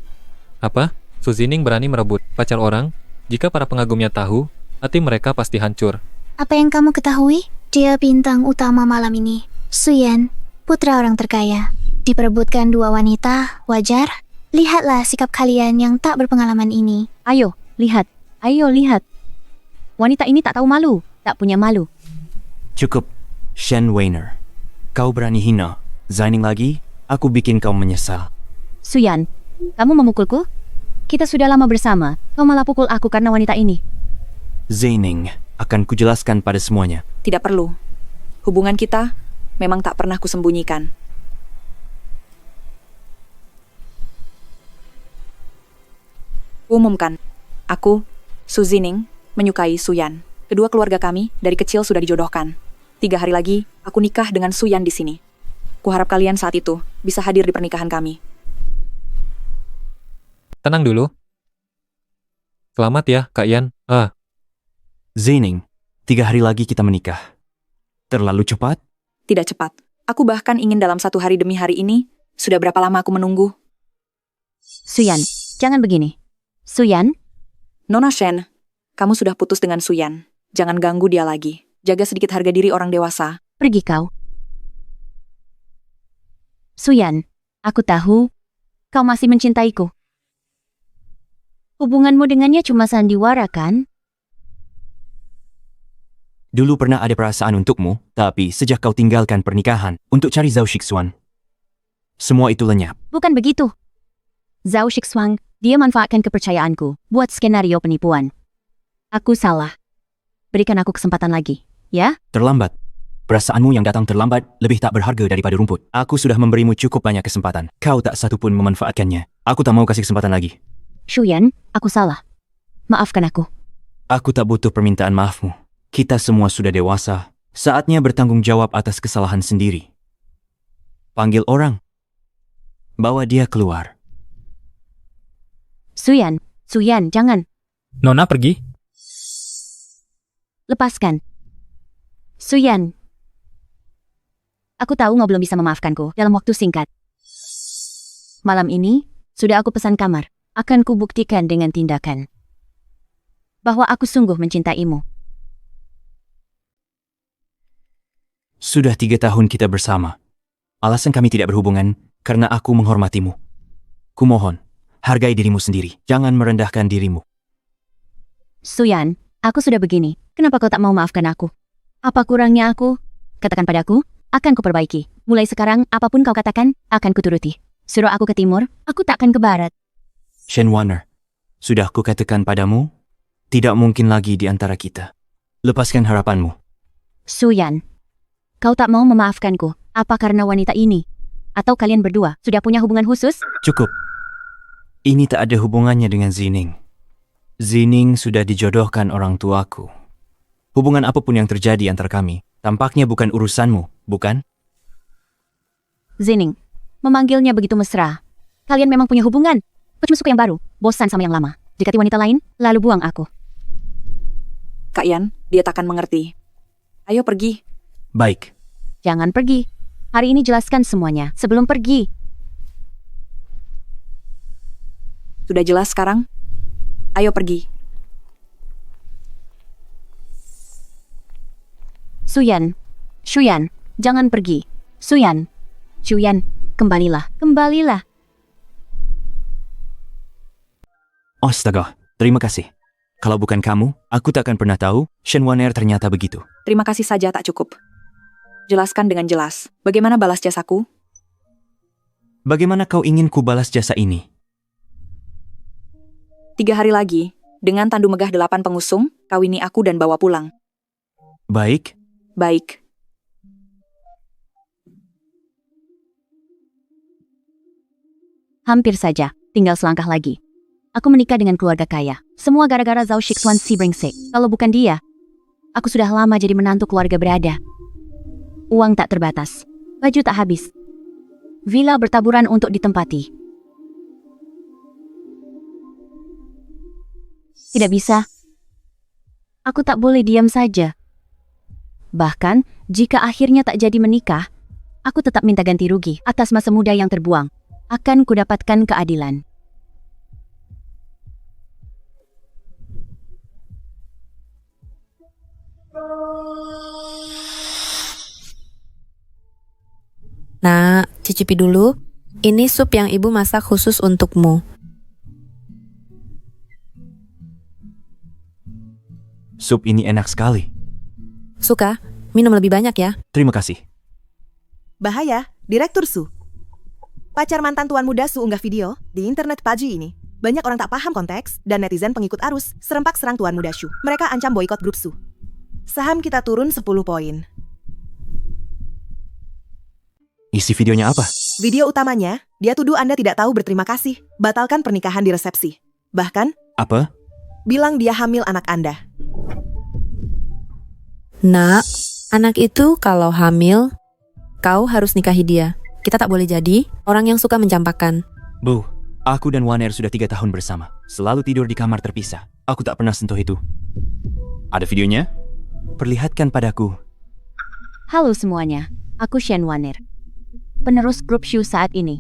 Speaker 12: Apa? Su Jining berani merebut pacar orang? Jika para pengagumnya tahu, hati mereka pasti hancur.
Speaker 11: Apa yang kamu ketahui? Dia bintang utama malam ini. Suyan, putra orang terkaya. Diperebutkan 2 wanita, wajar? Lihatlah sikap kalian yang tak berpengalaman ini.
Speaker 5: Ayo, lihat. Ayo, lihat. Wanita ini tak tahu malu, tak punya malu.
Speaker 2: Cukup, Shen Waner. Kau berani hina Zining lagi? Aku bikin kau menyesal.
Speaker 5: Suyan, kamu memukulku? Kita sudah lama bersama, kau malah pukul aku karena wanita ini.
Speaker 2: Zining, akan kujelaskan pada semuanya.
Speaker 18: Tidak perlu. Hubungan kita memang tak pernah kusembunyikan. Umumkan, aku, Su Jining, menyukai Suyan. Kedua keluarga kami dari kecil sudah dijodohkan. 3 hari lagi, aku nikah dengan Suyan di sini. Kuharap kalian saat itu bisa hadir di pernikahan kami.
Speaker 12: Tenang dulu. Selamat ya, Kak Yan.
Speaker 2: Zining, 3 hari lagi kita menikah. Terlalu cepat?
Speaker 18: Tidak cepat. Aku bahkan ingin dalam 1 hari demi hari ini. Sudah berapa lama aku menunggu?
Speaker 5: Suyan, jangan begini. Suyan?
Speaker 18: Nona Shen, kamu sudah putus dengan Suyan. Jangan ganggu dia lagi. Jaga sedikit harga diri orang dewasa.
Speaker 5: Pergi kau. Suyan, aku tahu kau masih mencintaiku. Hubunganmu dengannya cuma sandiwara, kan?
Speaker 2: Dulu pernah ada perasaan untukmu, tapi sejak kau tinggalkan pernikahan untuk cari Zhao Shixuan, semua itu lenyap.
Speaker 5: Bukan begitu. Zhao Shixuan, dia manfaatkan kepercayaanku buat skenario penipuan. Aku salah. Berikan aku kesempatan lagi, ya?
Speaker 2: Terlambat. Perasaanmu yang datang terlambat lebih tak berharga daripada rumput. Aku sudah memberimu cukup banyak kesempatan. Kau tak satu pun memanfaatkannya. Aku tak mau kasih kesempatan lagi.
Speaker 5: Shuyan, aku salah. Maafkan aku.
Speaker 2: Aku tak butuh permintaan maafmu. Kita semua sudah dewasa. Saatnya bertanggung jawab atas kesalahan sendiri. Panggil orang. Bawa dia keluar.
Speaker 5: Suyan, jangan.
Speaker 15: Nona pergi.
Speaker 5: Lepaskan. Suyan. Aku tahu kau belum bisa memaafkanku dalam waktu singkat. Malam ini, sudah aku pesan kamar. Akan kubuktikan dengan tindakan bahwa aku sungguh mencintaimu.
Speaker 2: Sudah 3 tahun kita bersama. Alasan kami tidak berhubungan karena aku menghormatimu. Kumohon, hargai dirimu sendiri. Jangan merendahkan dirimu.
Speaker 5: Suyan, aku sudah begini. Kenapa kau tak mau maafkan aku? Apa kurangnya aku? Katakan padaku, akan kuperbaiki. Mulai sekarang, apapun kau katakan, akan kuturuti. Suruh aku ke timur, aku takkan ke barat.
Speaker 2: Shen Wanner, sudah kukatakan padamu, tidak mungkin lagi di antara kita. Lepaskan harapanmu.
Speaker 5: Suyan, kau tak mau memaafkanku. Apa karena wanita ini? Atau kalian berdua sudah punya hubungan khusus?
Speaker 2: Cukup. Ini tak ada hubungannya dengan Zining. Zining sudah dijodohkan orang tuaku. Hubungan apapun yang terjadi antara kami, tampaknya bukan urusanmu, bukan?
Speaker 5: Zining, memanggilnya begitu mesra. Kalian memang punya hubungan. Kau suka yang baru, bosan sama yang lama. Dekati wanita lain, lalu buang aku.
Speaker 18: Kak Yan, dia takkan mengerti. Ayo pergi.
Speaker 2: Baik.
Speaker 5: Jangan pergi. Hari ini jelaskan semuanya sebelum pergi.
Speaker 18: Sudah jelas sekarang? Ayo pergi.
Speaker 5: Suyan, Shuyan, jangan pergi. Suyan, Shuyan, kembalilah, kembalilah.
Speaker 2: Astaga, terima kasih. Kalau bukan kamu, aku tak akan pernah tahu Shen Wanner ternyata begitu.
Speaker 18: Terima kasih saja tak cukup. Jelaskan dengan jelas, bagaimana balas jasaku?
Speaker 2: Bagaimana kau ingin ku balas jasa ini?
Speaker 18: 3 hari lagi, dengan tandu megah 8 pengusung, kawini aku dan bawa pulang.
Speaker 2: Baik.
Speaker 18: Baik.
Speaker 5: Hampir saja, tinggal selangkah lagi. Aku menikah dengan keluarga kaya. Semua gara-gara Zhao Shixuan si brengsek. Kalau bukan dia, aku sudah lama jadi menantu keluarga berada. Uang tak terbatas, baju tak habis. Villa bertaburan untuk ditempati. Tidak bisa. Aku tak boleh diam saja. Bahkan, jika akhirnya tak jadi menikah, aku tetap minta ganti rugi atas masa muda yang terbuang. Akan kudapatkan keadilan.
Speaker 4: Nah, cicipi dulu. Ini sup yang ibu masak khusus untukmu.
Speaker 2: Sup ini enak sekali.
Speaker 4: Suka? Minum lebih banyak ya.
Speaker 2: Terima kasih.
Speaker 13: Bahaya, Direktur Su. Pacar mantan tuan muda Su unggah video di internet pagi ini. Banyak orang tak paham konteks dan netizen pengikut arus serempak serang tuan muda Shu. Mereka ancam boikot grup Su. Saham kita turun 10 poin.
Speaker 2: Isi videonya apa?
Speaker 13: Video utamanya, dia tuduh Anda tidak tahu berterima kasih, batalkan pernikahan di resepsi. Bahkan,
Speaker 2: Apa?
Speaker 13: bilang dia hamil anak Anda.
Speaker 4: Nak, anak itu kalau hamil, kau harus nikahi dia. Kita tak boleh jadi orang yang suka mencampakkan.
Speaker 2: Bu, aku dan Wanner sudah 3 tahun bersama. Selalu tidur di kamar terpisah. Aku tak pernah sentuh itu. Ada videonya? Perlihatkan padaku.
Speaker 5: Halo semuanya, aku Shen Wanner, penerus grup Shu saat ini.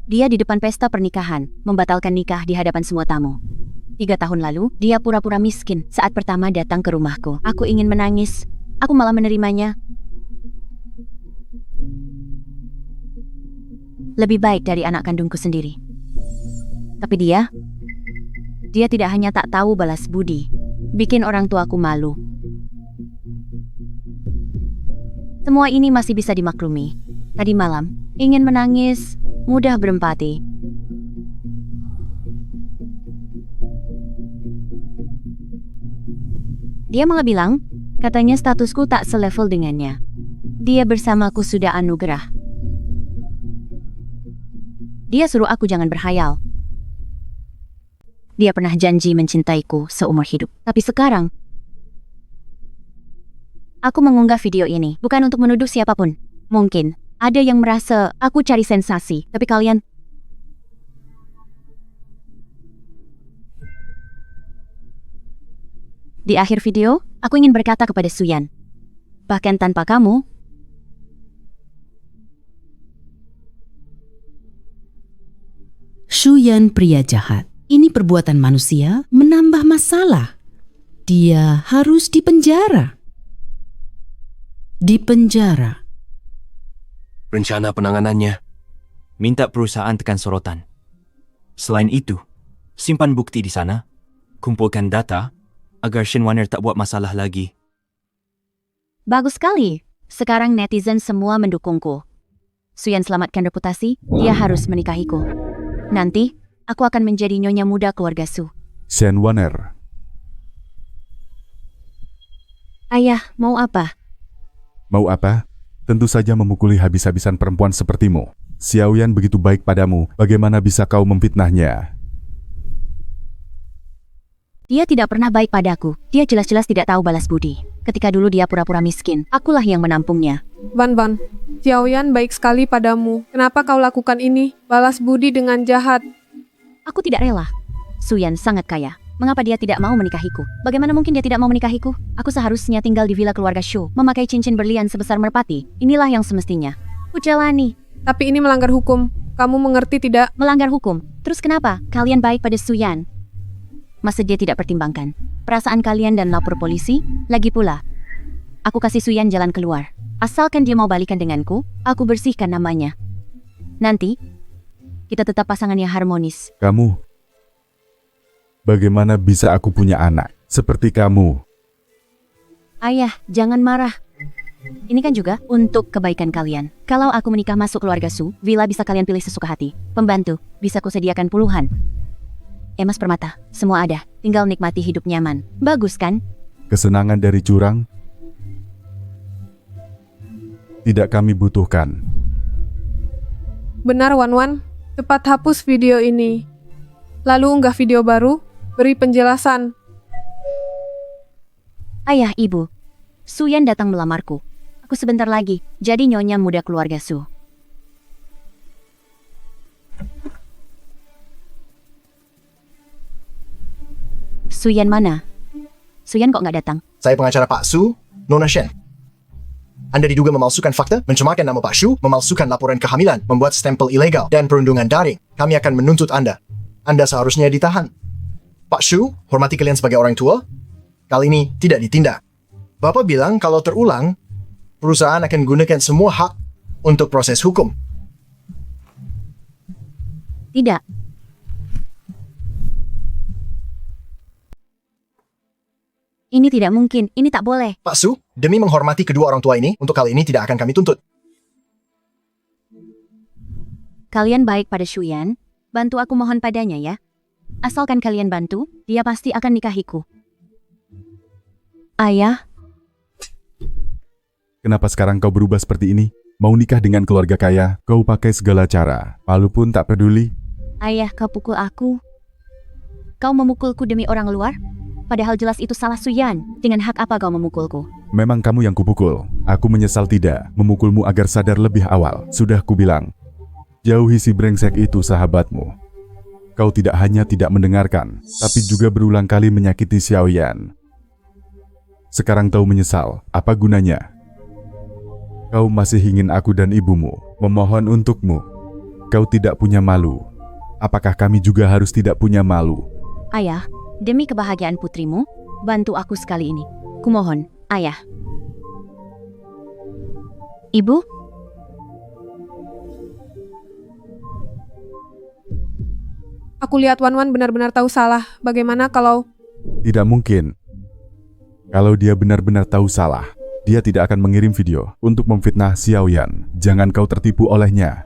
Speaker 5: Dia di depan pesta pernikahan, membatalkan nikah di hadapan semua tamu. 3 tahun lalu, dia pura-pura miskin saat pertama datang ke rumahku. Aku ingin menangis, aku malah menerimanya. Lebih baik dari anak kandungku sendiri. Tapi dia tidak hanya tak tahu balas budi, bikin orang tuaku malu. Semua ini masih bisa dimaklumi. Tadi malam, ingin menangis, mudah berempati. Dia malah bilang, katanya statusku tak selevel dengannya. Dia bersamaku sudah anugerah. Dia suruh aku jangan berhayal. Dia pernah janji mencintaiku seumur hidup. Tapi sekarang, aku mengunggah video ini bukan untuk menuduh siapapun. Mungkin ada yang merasa aku cari sensasi, tapi kalian... Di akhir video, aku ingin berkata kepada Suyan, bahkan tanpa kamu,
Speaker 19: Shuyan pria jahat. Ini perbuatan manusia menambah masalah. Dia harus dipenjara. Dipenjara.
Speaker 3: Rencana penanganannya.
Speaker 2: Minta perusahaan tekan sorotan. Selain itu, simpan bukti di sana, kumpulkan data, agar Shen Waner tak buat masalah lagi.
Speaker 5: Bagus sekali. Sekarang netizen semua mendukungku. Suyan selamatkan reputasi, dia harus menikahiku. Nanti, aku akan menjadi nyonya muda keluarga Su.
Speaker 8: Shen Waner,
Speaker 5: Ayah, mau apa?
Speaker 8: mau apa? Tentu saja memukuli habis-habisan perempuan sepertimu. Xiaoyan begitu baik padamu, bagaimana bisa kau memfitnahnya?
Speaker 5: Dia tidak pernah baik padaku. Dia jelas-jelas tidak tahu balas budi. Ketika dulu dia pura-pura miskin, akulah yang menampungnya.
Speaker 7: Van, Xiaoyan baik sekali padamu. Kenapa kau lakukan ini? Balas budi dengan jahat.
Speaker 5: Aku tidak rela. Suyan sangat kaya. Mengapa dia tidak mau menikahiku? Bagaimana mungkin dia tidak mau menikahiku? Aku seharusnya tinggal di villa keluarga Shu, memakai cincin berlian sebesar merpati. Inilah yang semestinya. Ku jalani.
Speaker 7: Tapi ini melanggar hukum. Kamu mengerti tidak?
Speaker 5: Melanggar hukum? Terus kenapa? Kalian baik pada Suyan. Masa dia tidak pertimbangkan perasaan kalian dan lapor polisi? Lagi pula, aku kasih Suyan jalan keluar. Asalkan dia mau balikan denganku, aku bersihkan namanya. Nanti, kita tetap pasangan yang harmonis.
Speaker 8: Kamu, bagaimana bisa aku punya anak seperti kamu?
Speaker 5: Ayah, jangan marah. Ini kan juga untuk kebaikan kalian. Kalau aku menikah masuk keluarga Su, villa bisa kalian pilih sesuka hati. Pembantu, bisa kusediakan puluhan. Emas permata, semua ada. Tinggal nikmati hidup nyaman. Bagus kan?
Speaker 8: Kesenangan dari curang tidak kami butuhkan.
Speaker 7: Benar, Wan. Cepat hapus video ini. Lalu unggah video baru, beri penjelasan.
Speaker 5: Ayah, ibu. Suyan datang melamarku. Aku sebentar lagi jadi nyonya muda keluarga Su. Suyan mana? Suyan kok nggak datang?
Speaker 20: Saya pengacara Pak Su, Nona Shen. Anda diduga memalsukan fakta, mencemarkan nama Pak Shu, memalsukan laporan kehamilan, membuat stempel ilegal, dan perundungan daring. Kami akan menuntut Anda. Anda seharusnya ditahan. Pak Shu, hormati kalian sebagai orang tua. Kali ini tidak ditindak. Bapak bilang kalau terulang, perusahaan akan gunakan semua hak untuk proses hukum.
Speaker 5: Tidak. Ini tidak mungkin, ini tak boleh.
Speaker 20: Pak Su, demi menghormati kedua orang tua ini, untuk kali ini tidak akan kami tuntut.
Speaker 5: Kalian baik pada Shuyan, bantu aku mohon padanya ya. Asalkan kalian bantu, dia pasti akan nikahiku. Ayah,
Speaker 8: Kenapa sekarang kau berubah seperti ini? Mau nikah dengan keluarga kaya, kau pakai segala cara. Palu pun tak peduli.
Speaker 5: ayah kau pukul aku. Kau memukulku demi orang luar? Padahal jelas itu salah Suyan. Dengan hak apa kau memukulku?
Speaker 8: Memang kamu yang kupukul. Aku menyesal tidak memukulmu agar sadar lebih awal. Sudah kubilang. Jauhi si brengsek itu sahabatmu. Kau tidak hanya tidak mendengarkan, tapi juga berulang kali menyakiti Xiaoyan. Sekarang tahu menyesal, apa gunanya? Kau masih ingin aku dan ibumu memohon untukmu. Kau tidak punya malu. Apakah kami juga harus tidak punya malu?
Speaker 5: Ayah, demi kebahagiaan putrimu, bantu aku sekali ini. Kumohon, ayah. Ibu?
Speaker 7: Aku lihat Wan benar-benar tahu salah. Bagaimana kalau...
Speaker 8: Tidak mungkin. Kalau dia benar-benar tahu salah, dia tidak akan mengirim video untuk memfitnah Xiaoyan. Jangan kau tertipu olehnya.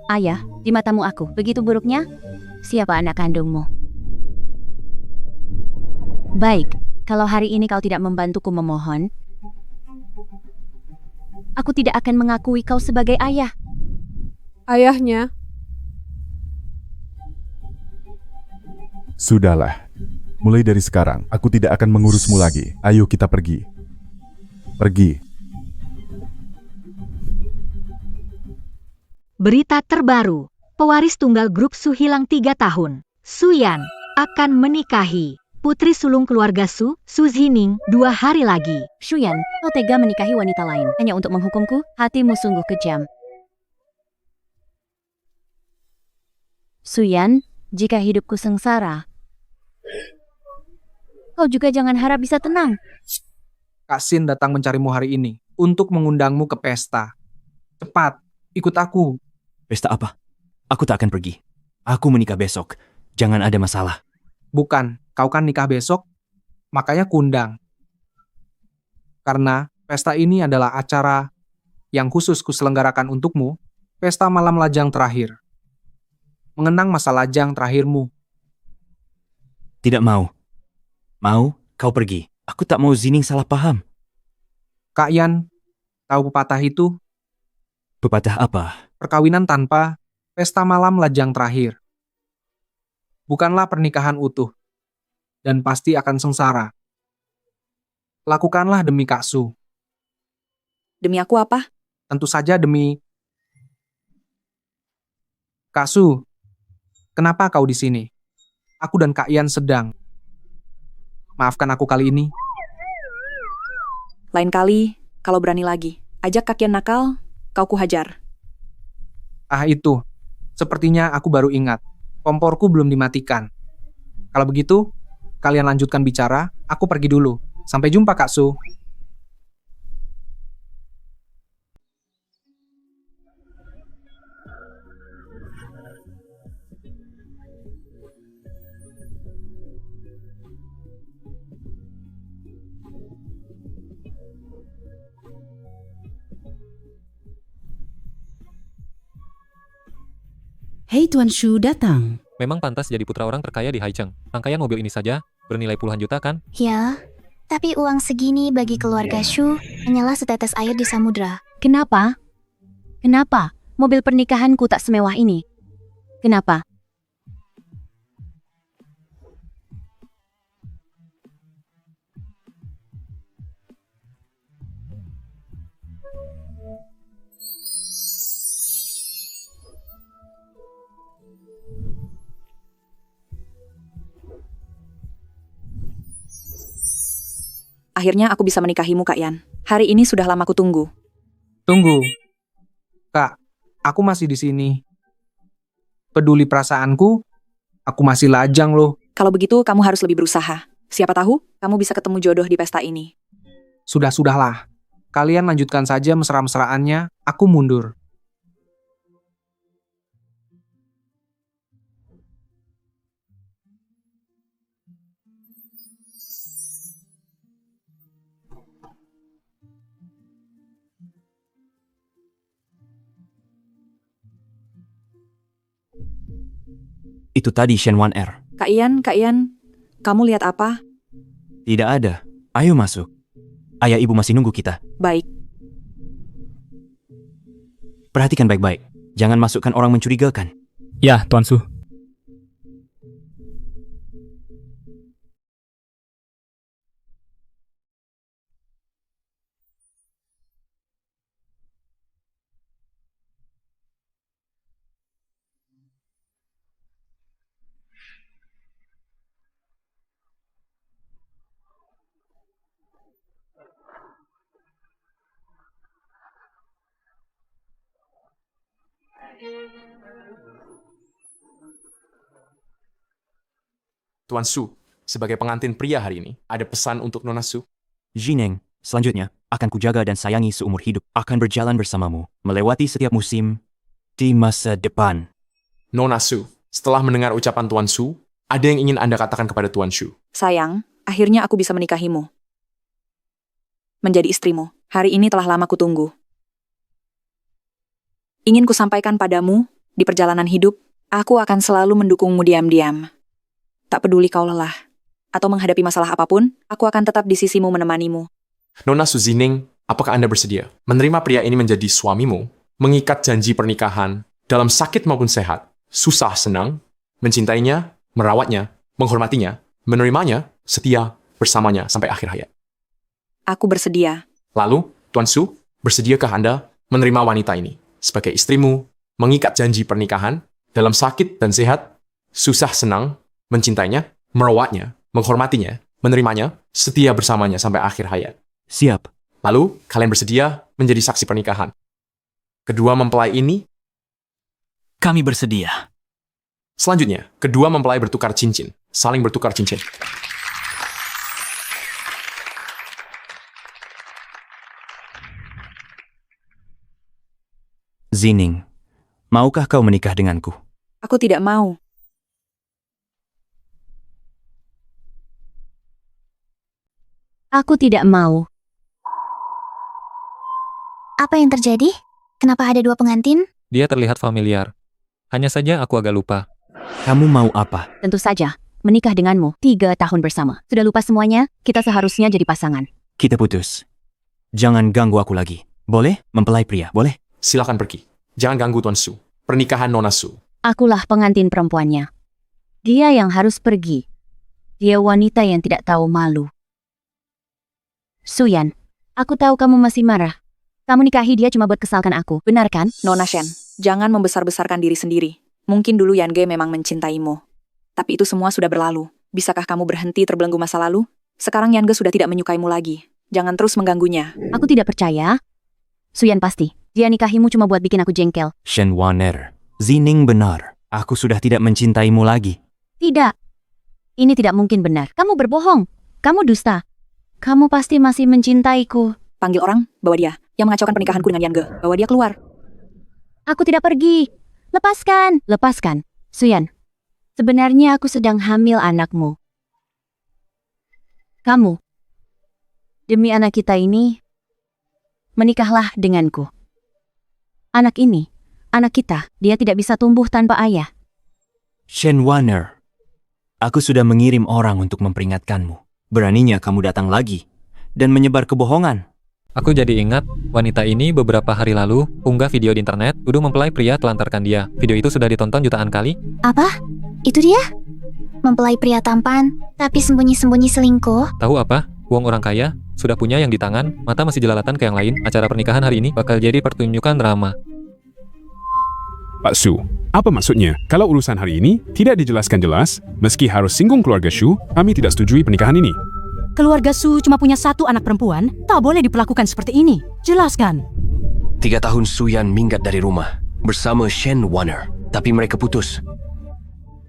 Speaker 5: Ayah, di matamu aku begitu buruknya? Siapa anak kandungmu? Baik, kalau hari ini kau tidak membantuku memohon, aku tidak akan mengakui kau sebagai ayah.
Speaker 7: Ayahnya?
Speaker 8: Sudahlah. Mulai dari sekarang, aku tidak akan mengurusmu lagi. Ayo kita pergi. Pergi.
Speaker 1: Berita terbaru, pewaris tunggal grup Su hilang 3 tahun. Suyan akan menikahi putri sulung keluarga Su, Su Zining, 2 hari lagi.
Speaker 5: Shuyan, kau tega menikahi wanita lain hanya untuk menghukumku? Hatimu sungguh kejam. Suyan, jika hidupku sengsara, kau juga jangan harap bisa tenang.
Speaker 17: Kak Sin datang mencarimu hari ini untuk mengundangmu ke pesta. Cepat, ikut aku.
Speaker 2: Pesta apa? Aku tak akan pergi. Aku menikah besok. Jangan ada masalah.
Speaker 17: Bukan, kau kan nikah besok? Makanya kundang. Karena pesta ini adalah acara yang khusus kuselenggarakan untukmu, pesta malam lajang terakhir. Mengenang masa lajang terakhirmu.
Speaker 2: Tidak mau. Mau, kau pergi. Aku tak mau Zining salah paham.
Speaker 17: Kak Yan, tahu pepatah itu?
Speaker 2: Pepatah apa?
Speaker 17: Perkawinan tanpa pesta malam lajang terakhir bukanlah pernikahan utuh dan pasti akan sengsara. Lakukanlah demi Kak Su.
Speaker 18: Demi aku apa?
Speaker 17: Tentu saja demi Kak Su. Kenapa kau di sini? Aku dan Kak Yan sedang. Maafkan aku kali ini.
Speaker 18: Lain kali, kalau berani lagi, ajak Kak Yan nakal, kau kuhajar.
Speaker 17: Ah itu, sepertinya aku baru ingat. Komporku belum dimatikan. Kalau begitu, kalian lanjutkan bicara, aku pergi dulu. Sampai jumpa Kak Su.
Speaker 19: Hei Tuan Shu datang.
Speaker 12: Memang pantas jadi putra orang terkaya di Haicheng. Rangkaian mobil ini saja bernilai puluhan juta kan?
Speaker 11: Ya, tapi uang segini bagi keluarga Shu hanyalah setetes air di samudra.
Speaker 5: Kenapa? Kenapa? Mobil pernikahanku tak semewah ini. Kenapa?
Speaker 18: Akhirnya aku bisa menikahimu, Kak Yan. Hari ini sudah lama kutunggu.
Speaker 17: Tunggu. Kak, aku masih di sini. Peduli perasaanku, aku masih lajang loh.
Speaker 18: Kalau begitu, kamu harus lebih berusaha. Siapa tahu, kamu bisa ketemu jodoh di pesta ini.
Speaker 17: Sudah-sudahlah. Kalian lanjutkan saja mesra-mesraannya, aku mundur.
Speaker 2: Itu tadi Shenwan R.
Speaker 18: Kak Yan, kamu lihat apa?
Speaker 2: Tidak ada. Ayo masuk. Ayah ibu masih nunggu kita.
Speaker 18: Baik.
Speaker 2: Perhatikan baik-baik. Jangan masukkan orang mencurigakan.
Speaker 15: Ya, Tuan Su.
Speaker 16: Tuan Su, sebagai pengantin pria hari ini, ada pesan untuk Nona Su.
Speaker 2: Jineng, selanjutnya akan kujaga dan sayangi seumur hidup. Akan berjalan bersamamu, melewati setiap musim di masa depan.
Speaker 16: Nona Su, setelah mendengar ucapan Tuan Su, ada yang ingin Anda katakan kepada Tuan Su.
Speaker 18: Sayang, akhirnya aku bisa menikahimu. Menjadi istrimu. Hari ini telah lama kutunggu. Ingin kusampaikan padamu, di perjalanan hidup, aku akan selalu mendukungmu diam-diam. Tak peduli kau lelah, atau menghadapi masalah apapun, aku akan tetap di sisimu menemanimu.
Speaker 16: Nona Su Zining, apakah Anda bersedia menerima pria ini menjadi suamimu, mengikat janji pernikahan, dalam sakit maupun sehat, susah senang, mencintainya, merawatnya, menghormatinya, menerimanya, setia bersamanya sampai akhir hayat?
Speaker 18: Aku bersedia.
Speaker 16: Lalu, Tuan Su, bersediakah Anda menerima wanita ini sebagai istrimu, mengikat janji pernikahan, dalam sakit dan sehat, susah senang, mencintainya, merawatnya, menghormatinya, menerimanya, setia bersamanya sampai akhir hayat?
Speaker 2: Siap.
Speaker 16: Lalu, kalian bersedia menjadi saksi pernikahan. Kedua mempelai ini,
Speaker 2: kami bersedia.
Speaker 16: Selanjutnya, kedua mempelai bertukar cincin, saling bertukar cincin.
Speaker 2: Zining, maukah kau menikah denganku?
Speaker 18: Aku tidak mau.
Speaker 5: Aku tidak mau.
Speaker 11: Apa yang terjadi? Kenapa ada dua pengantin?
Speaker 12: Dia terlihat familiar. Hanya saja aku agak lupa.
Speaker 2: Kamu mau apa?
Speaker 5: Tentu saja, menikah denganmu 3 tahun bersama. Sudah lupa semuanya? Kita seharusnya jadi pasangan.
Speaker 2: Kita putus. Jangan ganggu aku lagi. Boleh? Mempelai pria, boleh?
Speaker 16: Silakan pergi. Jangan ganggu Tuan Su. Pernikahan Nona Su.
Speaker 5: Akulah pengantin perempuannya. Dia yang harus pergi. Dia wanita yang tidak tahu malu. Suyan, aku tahu kamu masih marah. Kamu nikahi dia cuma buat kesalkan aku, benar kan?
Speaker 18: Nona Shen, jangan membesar-besarkan diri sendiri. Mungkin dulu Yangge memang mencintaimu. Tapi itu semua sudah berlalu. Bisakah kamu berhenti terbelenggu masa lalu? Sekarang Yangge sudah tidak menyukaimu lagi. Jangan terus mengganggunya.
Speaker 5: Aku tidak percaya. Suyan pasti. Dia nikahimu cuma buat bikin aku jengkel.
Speaker 2: Shen Waner, Zining benar. Aku sudah tidak mencintaimu lagi.
Speaker 5: Tidak. Ini tidak mungkin benar. Kamu berbohong. Kamu dusta. Kamu pasti masih mencintaiku.
Speaker 18: Panggil orang, bawa dia. Yang mengacaukan pernikahanku dengan Yangge. Bawa dia keluar.
Speaker 5: Aku tidak pergi. Lepaskan. Lepaskan. Suyan, sebenarnya aku sedang hamil anakmu. Kamu, demi anak kita ini, menikahlah denganku. Anak ini, anak kita, dia tidak bisa tumbuh tanpa ayah.
Speaker 2: Shen Waner, aku sudah mengirim orang untuk memperingatkanmu. Beraninya kamu datang lagi dan menyebar kebohongan.
Speaker 12: Aku jadi ingat, wanita ini beberapa hari lalu unggah video di internet, tuduh mempelai pria telantarkan dia. Video itu sudah ditonton jutaan kali.
Speaker 11: Apa? Itu dia? Mempelai pria tampan, tapi sembunyi-sembunyi selingkuh?
Speaker 12: Tahu apa? Uang orang kaya, sudah punya yang di tangan, mata masih jelalatan ke yang lain. Acara pernikahan hari ini bakal jadi pertunjukan drama.
Speaker 21: Pak Su, apa maksudnya? Kalau urusan hari ini tidak dijelaskan jelas, meski harus singgung keluarga Shu, kami tidak setujui pernikahan ini.
Speaker 19: Keluarga Su cuma punya satu anak perempuan, tak boleh diperlakukan seperti ini. Jelaskan.
Speaker 3: 3 tahun Suyan minggat dari rumah bersama Shen Waner, tapi mereka putus.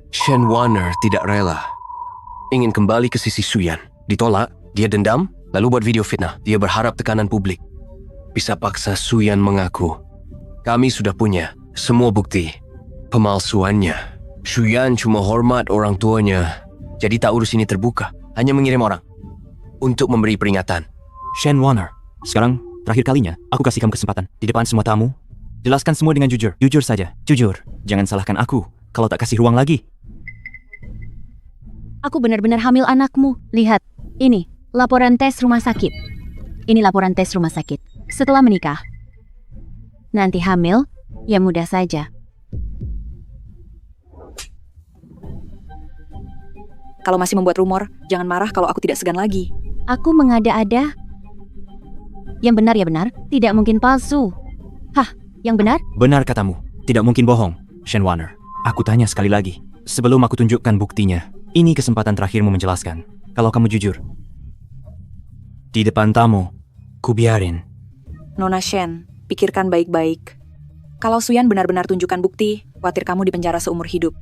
Speaker 3: Shen Waner tidak rela. Ingin kembali ke sisi Suyan. Ditolak, dia dendam, lalu buat video fitnah. Dia berharap tekanan publik. Bisa paksa Suyan mengaku. Kami sudah punya semua bukti pemalsuannya. Suyan cuma hormat orang tuanya, jadi tak urus ini terbuka. Hanya mengirim orang untuk memberi peringatan.
Speaker 2: Shen Waner, sekarang terakhir kalinya aku kasih kamu kesempatan di depan semua tamu. Jelaskan semua dengan jujur. Jujur saja. Jujur. Jangan salahkan aku kalau tak kasih ruang lagi.
Speaker 5: Aku benar-benar hamil anakmu. Lihat, ini laporan tes rumah sakit. Ini laporan tes rumah sakit. Setelah menikah. Nanti hamil, ya mudah saja.
Speaker 18: Kalau masih membuat rumor, jangan marah kalau aku tidak segan lagi.
Speaker 5: Aku mengada-ada. Yang benar ya benar, tidak mungkin palsu. Hah, yang benar?
Speaker 2: Benar katamu. Tidak mungkin bohong, Shen Waner. Aku tanya sekali lagi. Sebelum aku tunjukkan buktinya, ini kesempatan terakhirmu menjelaskan. Kalau kamu jujur. Di depan tamu, ku biarin.
Speaker 18: Nona Shen, pikirkan baik-baik. Kalau Suyan benar-benar tunjukkan bukti, khawatir kamu dipenjara seumur hidup.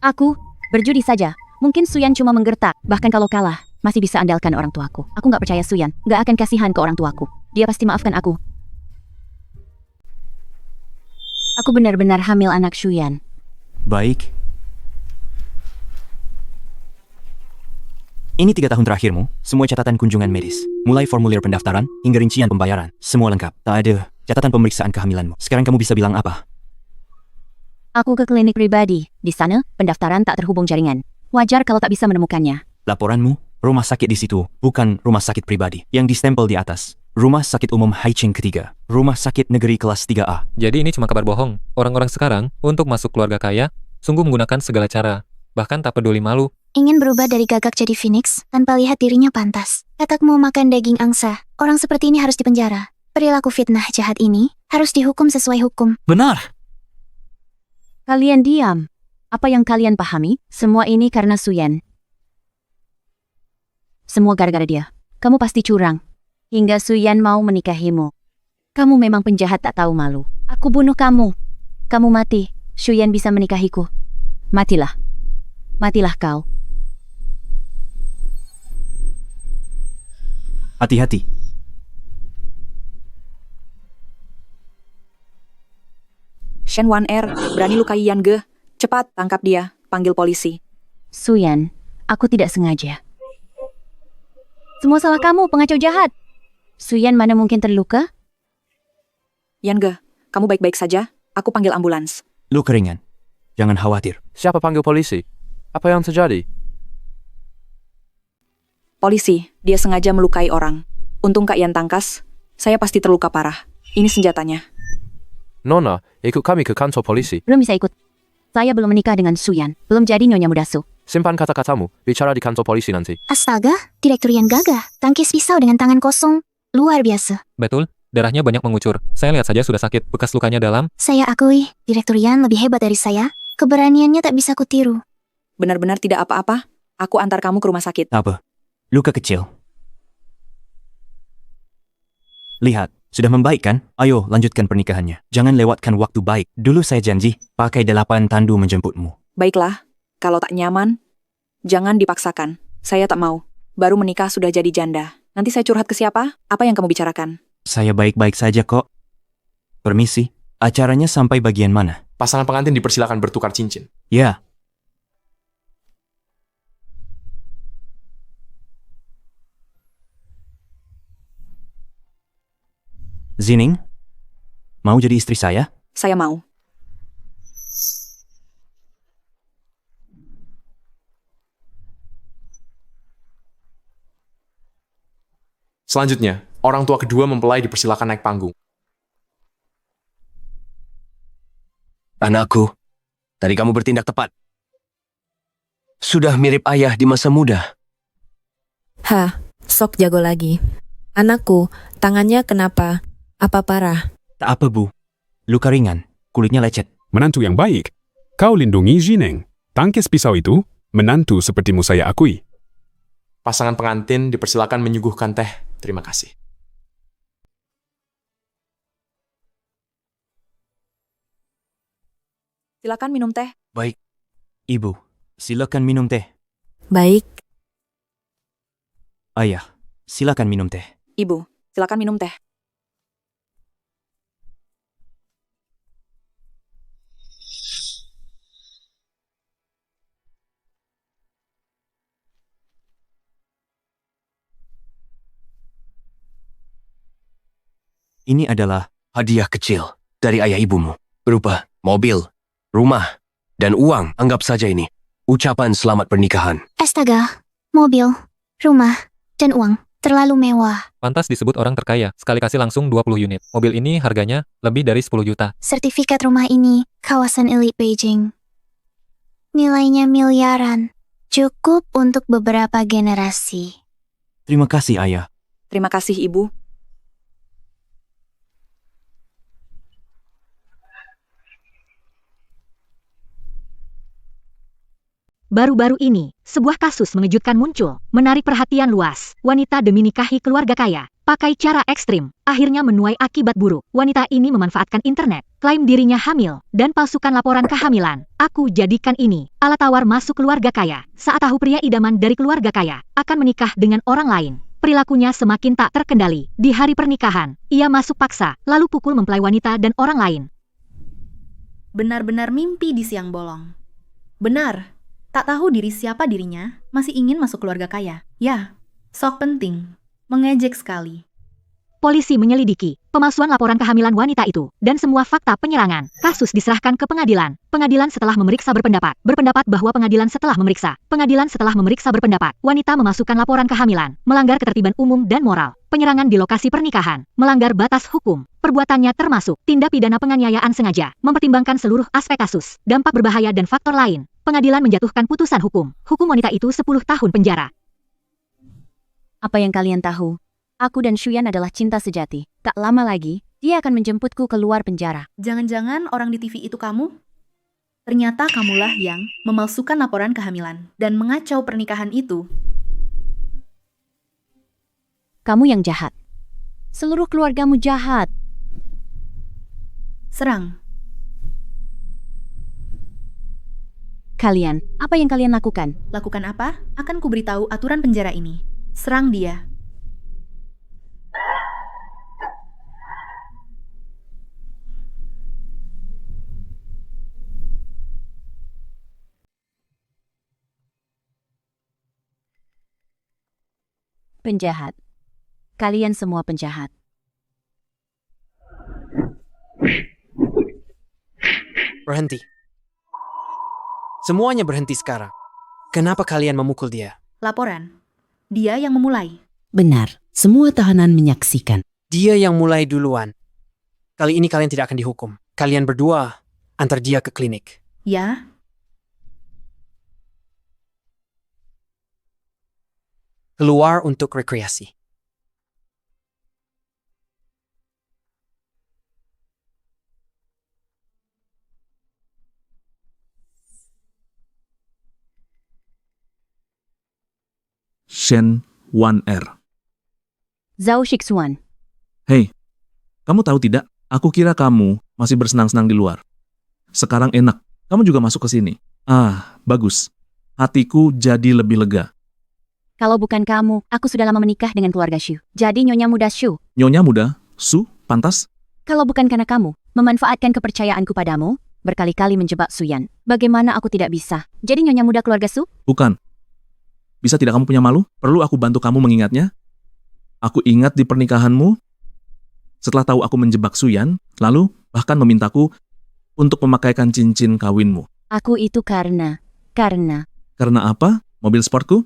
Speaker 5: Aku berjudi saja. Mungkin Suyan cuma menggertak. Bahkan kalau kalah, masih bisa andalkan orang tuaku. Aku nggak percaya Suyan. Nggak akan kasihan ke orang tuaku. Dia pasti maafkan aku. Aku benar-benar hamil anak Suyan.
Speaker 2: Baik. Ini 3 tahun terakhirmu, semua catatan kunjungan medis. Mulai formulir pendaftaran, hingga rincian pembayaran. Semua lengkap. Tak ada catatan pemeriksaan kehamilanmu. Sekarang kamu bisa bilang apa?
Speaker 5: Aku ke klinik pribadi. Di sana, pendaftaran tak terhubung jaringan. Wajar kalau tak bisa menemukannya.
Speaker 2: Laporanmu, rumah sakit di situ, bukan rumah sakit pribadi. Yang distempel di atas. Rumah Sakit Umum Haicheng ketiga. Rumah Sakit Negeri kelas 3A.
Speaker 12: Jadi ini cuma kabar bohong. Orang-orang sekarang, untuk masuk keluarga kaya, sungguh menggunakan segala cara. Bahkan tak peduli malu.
Speaker 11: Ingin berubah dari gagak jadi phoenix, tanpa lihat dirinya pantas. Katak mau makan daging angsa. Orang seperti ini harus dipenjara. Perilaku fitnah jahat ini harus dihukum sesuai hukum.
Speaker 15: Benar.
Speaker 5: Kalian diam. Apa yang kalian pahami? Semua ini karena Suyan. Semua gara-gara dia. Kamu pasti curang. Hingga Suyan mau menikahimu. Kamu memang penjahat tak tahu malu. Aku bunuh kamu. Kamu mati. Suyan bisa menikahiku. Matilah. Matilah kau.
Speaker 2: Hati-hati.
Speaker 18: Shen Waner, berani lukai Yangge. Cepat, tangkap dia. Panggil polisi.
Speaker 5: Suyan, aku tidak sengaja. Semua salah kamu, pengacau jahat. Suyan mana mungkin terluka?
Speaker 18: Yangge, kamu baik-baik saja? Aku panggil ambulans.
Speaker 2: Luka ringan. Jangan khawatir.
Speaker 9: Siapa panggil polisi? Apa yang terjadi?
Speaker 18: Polisi, dia sengaja melukai orang. Untung Kak Yan tangkas, saya pasti terluka parah. Ini senjatanya.
Speaker 9: Nona, ikut kami ke kantor polisi.
Speaker 5: Belum bisa ikut. Saya belum menikah dengan Suyan. Belum jadi Nyonya Muda Su.
Speaker 9: Simpan kata-katamu, bicara di kantor polisi nanti.
Speaker 11: Astaga, Direktur Yan gagah. Tangkis pisau dengan tangan kosong. Luar biasa.
Speaker 12: Betul, darahnya banyak mengucur. Saya lihat saja sudah sakit, bekas lukanya dalam.
Speaker 11: Saya akui, Direktur Yan lebih hebat dari saya. Keberaniannya tak bisa kutiru.
Speaker 18: Benar-benar tidak apa-apa. Aku antar kamu ke rumah sakit.
Speaker 2: Apa? Luka kecil. Lihat, sudah membaik kan? Ayo, lanjutkan pernikahannya. Jangan lewatkan waktu baik. Dulu saya janji, pakai 8 tandu menjemputmu.
Speaker 18: Baiklah, kalau tak nyaman, jangan dipaksakan. Saya tak mau. Baru menikah sudah jadi janda. Nanti saya curhat ke siapa? Apa yang kamu bicarakan?
Speaker 2: Saya baik-baik saja kok. Permisi, acaranya sampai bagian mana?
Speaker 16: Pasangan pengantin dipersilakan bertukar cincin.
Speaker 2: Ya. Zining, mau jadi istri saya?
Speaker 18: Saya mau.
Speaker 16: Selanjutnya, orang tua kedua mempelai dipersilakan naik panggung.
Speaker 3: Anakku, tadi kamu bertindak tepat. Sudah mirip ayah di masa muda.
Speaker 4: Hah, sok jago lagi. Anakku, tangannya kenapa? Apa parah?
Speaker 2: Tak apa, Bu. Luka ringan, kulitnya lecet.
Speaker 21: Menantu yang baik. Kau lindungi Jineng. Tangkis pisau itu, menantu sepertimu saya akui.
Speaker 16: Pasangan pengantin dipersilakan menyuguhkan teh. Terima kasih.
Speaker 18: Silakan minum teh.
Speaker 2: Baik. Ibu, silakan minum teh.
Speaker 4: Baik.
Speaker 2: Ayah, silakan minum teh.
Speaker 18: Ibu, silakan minum teh.
Speaker 2: Ini adalah
Speaker 3: hadiah kecil dari ayah ibumu. Berupa mobil, rumah, dan uang. Anggap saja ini ucapan selamat pernikahan.
Speaker 11: Astaga, mobil, rumah, dan uang. Terlalu mewah.
Speaker 12: Pantas disebut orang terkaya. Sekali kasih langsung 20 unit. Mobil ini harganya lebih dari 10 juta.
Speaker 11: Sertifikat rumah ini, kawasan elit Beijing. Nilainya miliaran. Cukup untuk beberapa generasi.
Speaker 2: Terima kasih, Ayah.
Speaker 18: Terima kasih, Ibu.
Speaker 1: Baru-baru ini, sebuah kasus mengejutkan muncul, menarik perhatian luas. Wanita demi nikahi keluarga kaya, pakai cara ekstrim, akhirnya menuai akibat buruk. Wanita ini memanfaatkan internet, klaim dirinya hamil, dan palsukan laporan kehamilan. Aku jadikan ini alat tawar masuk keluarga kaya. Saat tahu pria idaman dari keluarga kaya akan menikah dengan orang lain, perilakunya semakin tak terkendali. Di hari pernikahan, ia masuk paksa, lalu pukul mempelai wanita dan orang lain.
Speaker 22: Benar-benar mimpi di siang bolong. Benar. Tak tahu diri siapa dirinya, masih ingin masuk keluarga kaya. Ya, sok penting. Mengejek sekali.
Speaker 1: Polisi menyelidiki pemalsuan laporan kehamilan wanita itu dan semua fakta penyerangan. Kasus diserahkan ke pengadilan. Pengadilan setelah memeriksa berpendapat bahwa pengadilan setelah memeriksa berpendapat, wanita memasukkan laporan kehamilan, melanggar ketertiban umum dan moral, penyerangan di lokasi pernikahan, melanggar batas hukum. Perbuatannya termasuk tindak pidana penganiayaan sengaja. Mempertimbangkan seluruh aspek kasus, dampak berbahaya dan faktor lain, pengadilan menjatuhkan putusan hukum. Hukum wanita itu 10 tahun penjara.
Speaker 5: Apa yang kalian tahu? Aku dan Shuyan adalah cinta sejati. Tak lama lagi, dia akan menjemputku keluar penjara.
Speaker 22: Jangan-jangan orang di TV itu kamu? Ternyata kamulah yang memalsukan laporan kehamilan dan mengacau pernikahan itu.
Speaker 5: Kamu yang jahat. Seluruh keluargamu jahat.
Speaker 22: Serang.
Speaker 5: Kalian, apa yang kalian lakukan?
Speaker 22: Lakukan apa? Akan kuberitahu aturan penjara ini. Serang dia.
Speaker 5: Penjahat. Kalian semua penjahat.
Speaker 10: Berhenti. Semuanya berhenti sekarang. Kenapa kalian memukul dia?
Speaker 22: Laporan. Dia yang memulai.
Speaker 19: Benar, semua tahanan menyaksikan.
Speaker 10: Dia yang mulai duluan. Kali ini kalian tidak akan dihukum. Kalian berdua antar dia ke klinik.
Speaker 22: Ya,
Speaker 10: Keluar untuk rekreasi.
Speaker 6: Shen Wan-er.
Speaker 5: Zhao Shixuan.
Speaker 6: Hei, kamu tahu tidak? Aku kira kamu masih bersenang-senang di luar. Sekarang enak, kamu juga masuk ke sini. Ah, bagus. Hatiku jadi lebih lega.
Speaker 5: Kalau bukan kamu, aku sudah lama menikah dengan keluarga Shu. Jadi Nyonya Muda Shu.
Speaker 6: Nyonya muda, Su, pantas?
Speaker 5: Kalau bukan karena kamu, memanfaatkan kepercayaanku padamu, berkali-kali menjebak Suyan. Bagaimana aku tidak bisa? Jadi Nyonya Muda keluarga Su?
Speaker 6: Bukan. Bisa tidak kamu punya malu? Perlu aku bantu kamu mengingatnya? Aku ingat di pernikahanmu, setelah tahu aku menjebak Suyan, lalu bahkan memintaku untuk memakaikan cincin kawinmu.
Speaker 5: Aku itu karena...
Speaker 6: Karena apa? Mobil sportku?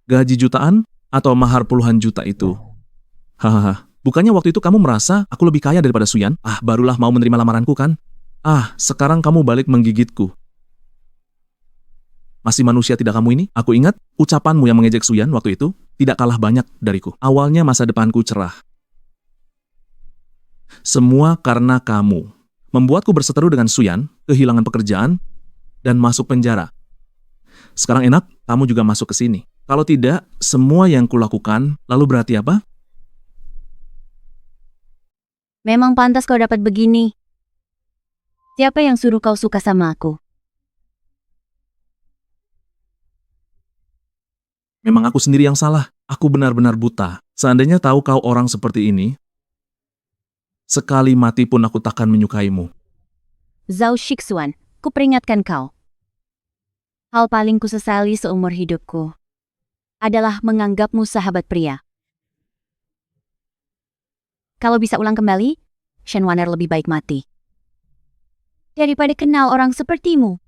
Speaker 6: Gaji jutaan? Atau mahar puluhan juta itu? Hahaha, bukannya waktu itu kamu merasa aku lebih kaya daripada Suyan? Ah, barulah mau menerima lamaranku kan? Ah, sekarang kamu balik menggigitku. Masih manusia tidak kamu ini? Aku ingat ucapanmu yang mengejek Suyan waktu itu tidak kalah banyak dariku. Awalnya masa depanku cerah. Semua karena kamu. Membuatku berseteru dengan Suyan, kehilangan pekerjaan, dan masuk penjara. Sekarang enak, kamu juga masuk ke sini. Kalau tidak, semua yang kulakukan, lalu berarti apa?
Speaker 5: Memang pantas kau dapat begini. Siapa yang suruh kau suka sama aku?
Speaker 6: Memang aku sendiri yang salah. Aku benar-benar buta. Seandainya tahu kau orang seperti ini, sekali mati pun aku takkan menyukaimu.
Speaker 5: Zhao Shixuan, ku peringatkan kau. Hal paling kusesali seumur hidupku adalah menganggapmu sahabat pria. Kalau bisa ulang kembali, Shen Wan-er lebih baik mati daripada kenal orang sepertimu.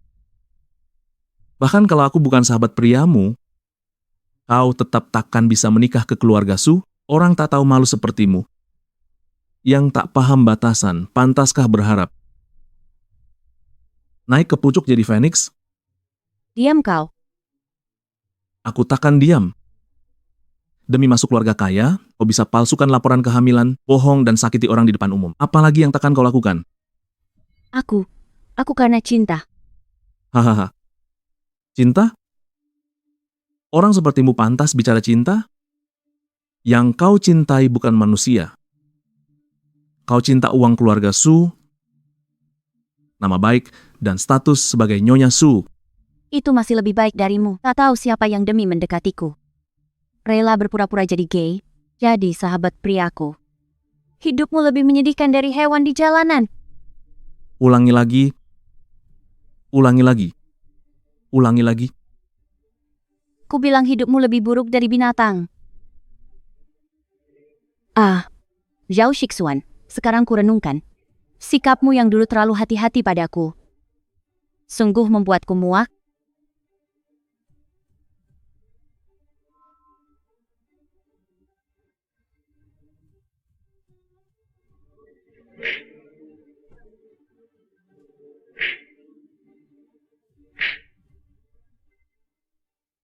Speaker 6: Bahkan kalau aku bukan sahabat priamu, kau tetap takkan bisa menikah ke keluarga Su, orang tak tahu malu sepertimu. Yang tak paham batasan, pantaskah berharap? Naik ke pucuk jadi Phoenix?
Speaker 5: Diam kau.
Speaker 6: Aku takkan diam. Demi masuk keluarga kaya, kau bisa palsukan laporan kehamilan, bohong dan sakiti orang di depan umum. Apalagi yang takkan kau lakukan?
Speaker 5: Aku karena cinta.
Speaker 6: Hahaha. Cinta? Orang sepertimu pantas bicara cinta? Yang kau cintai bukan manusia. Kau cinta uang keluarga Su, nama baik, dan status sebagai Nyonya Su.
Speaker 5: Itu masih lebih baik darimu. Tak tahu siapa yang demi mendekatiku. Rela berpura-pura jadi gay, jadi sahabat priaku. Hidupmu lebih menyedihkan dari hewan di jalanan.
Speaker 6: Ulangi lagi. Ulangi lagi. Ulangi lagi.
Speaker 5: Ku bilang hidupmu lebih buruk dari binatang. Ah, Zhao Shixuan, sekarang ku renungkan. Sikapmu yang dulu terlalu hati-hati padaku sungguh membuatku muak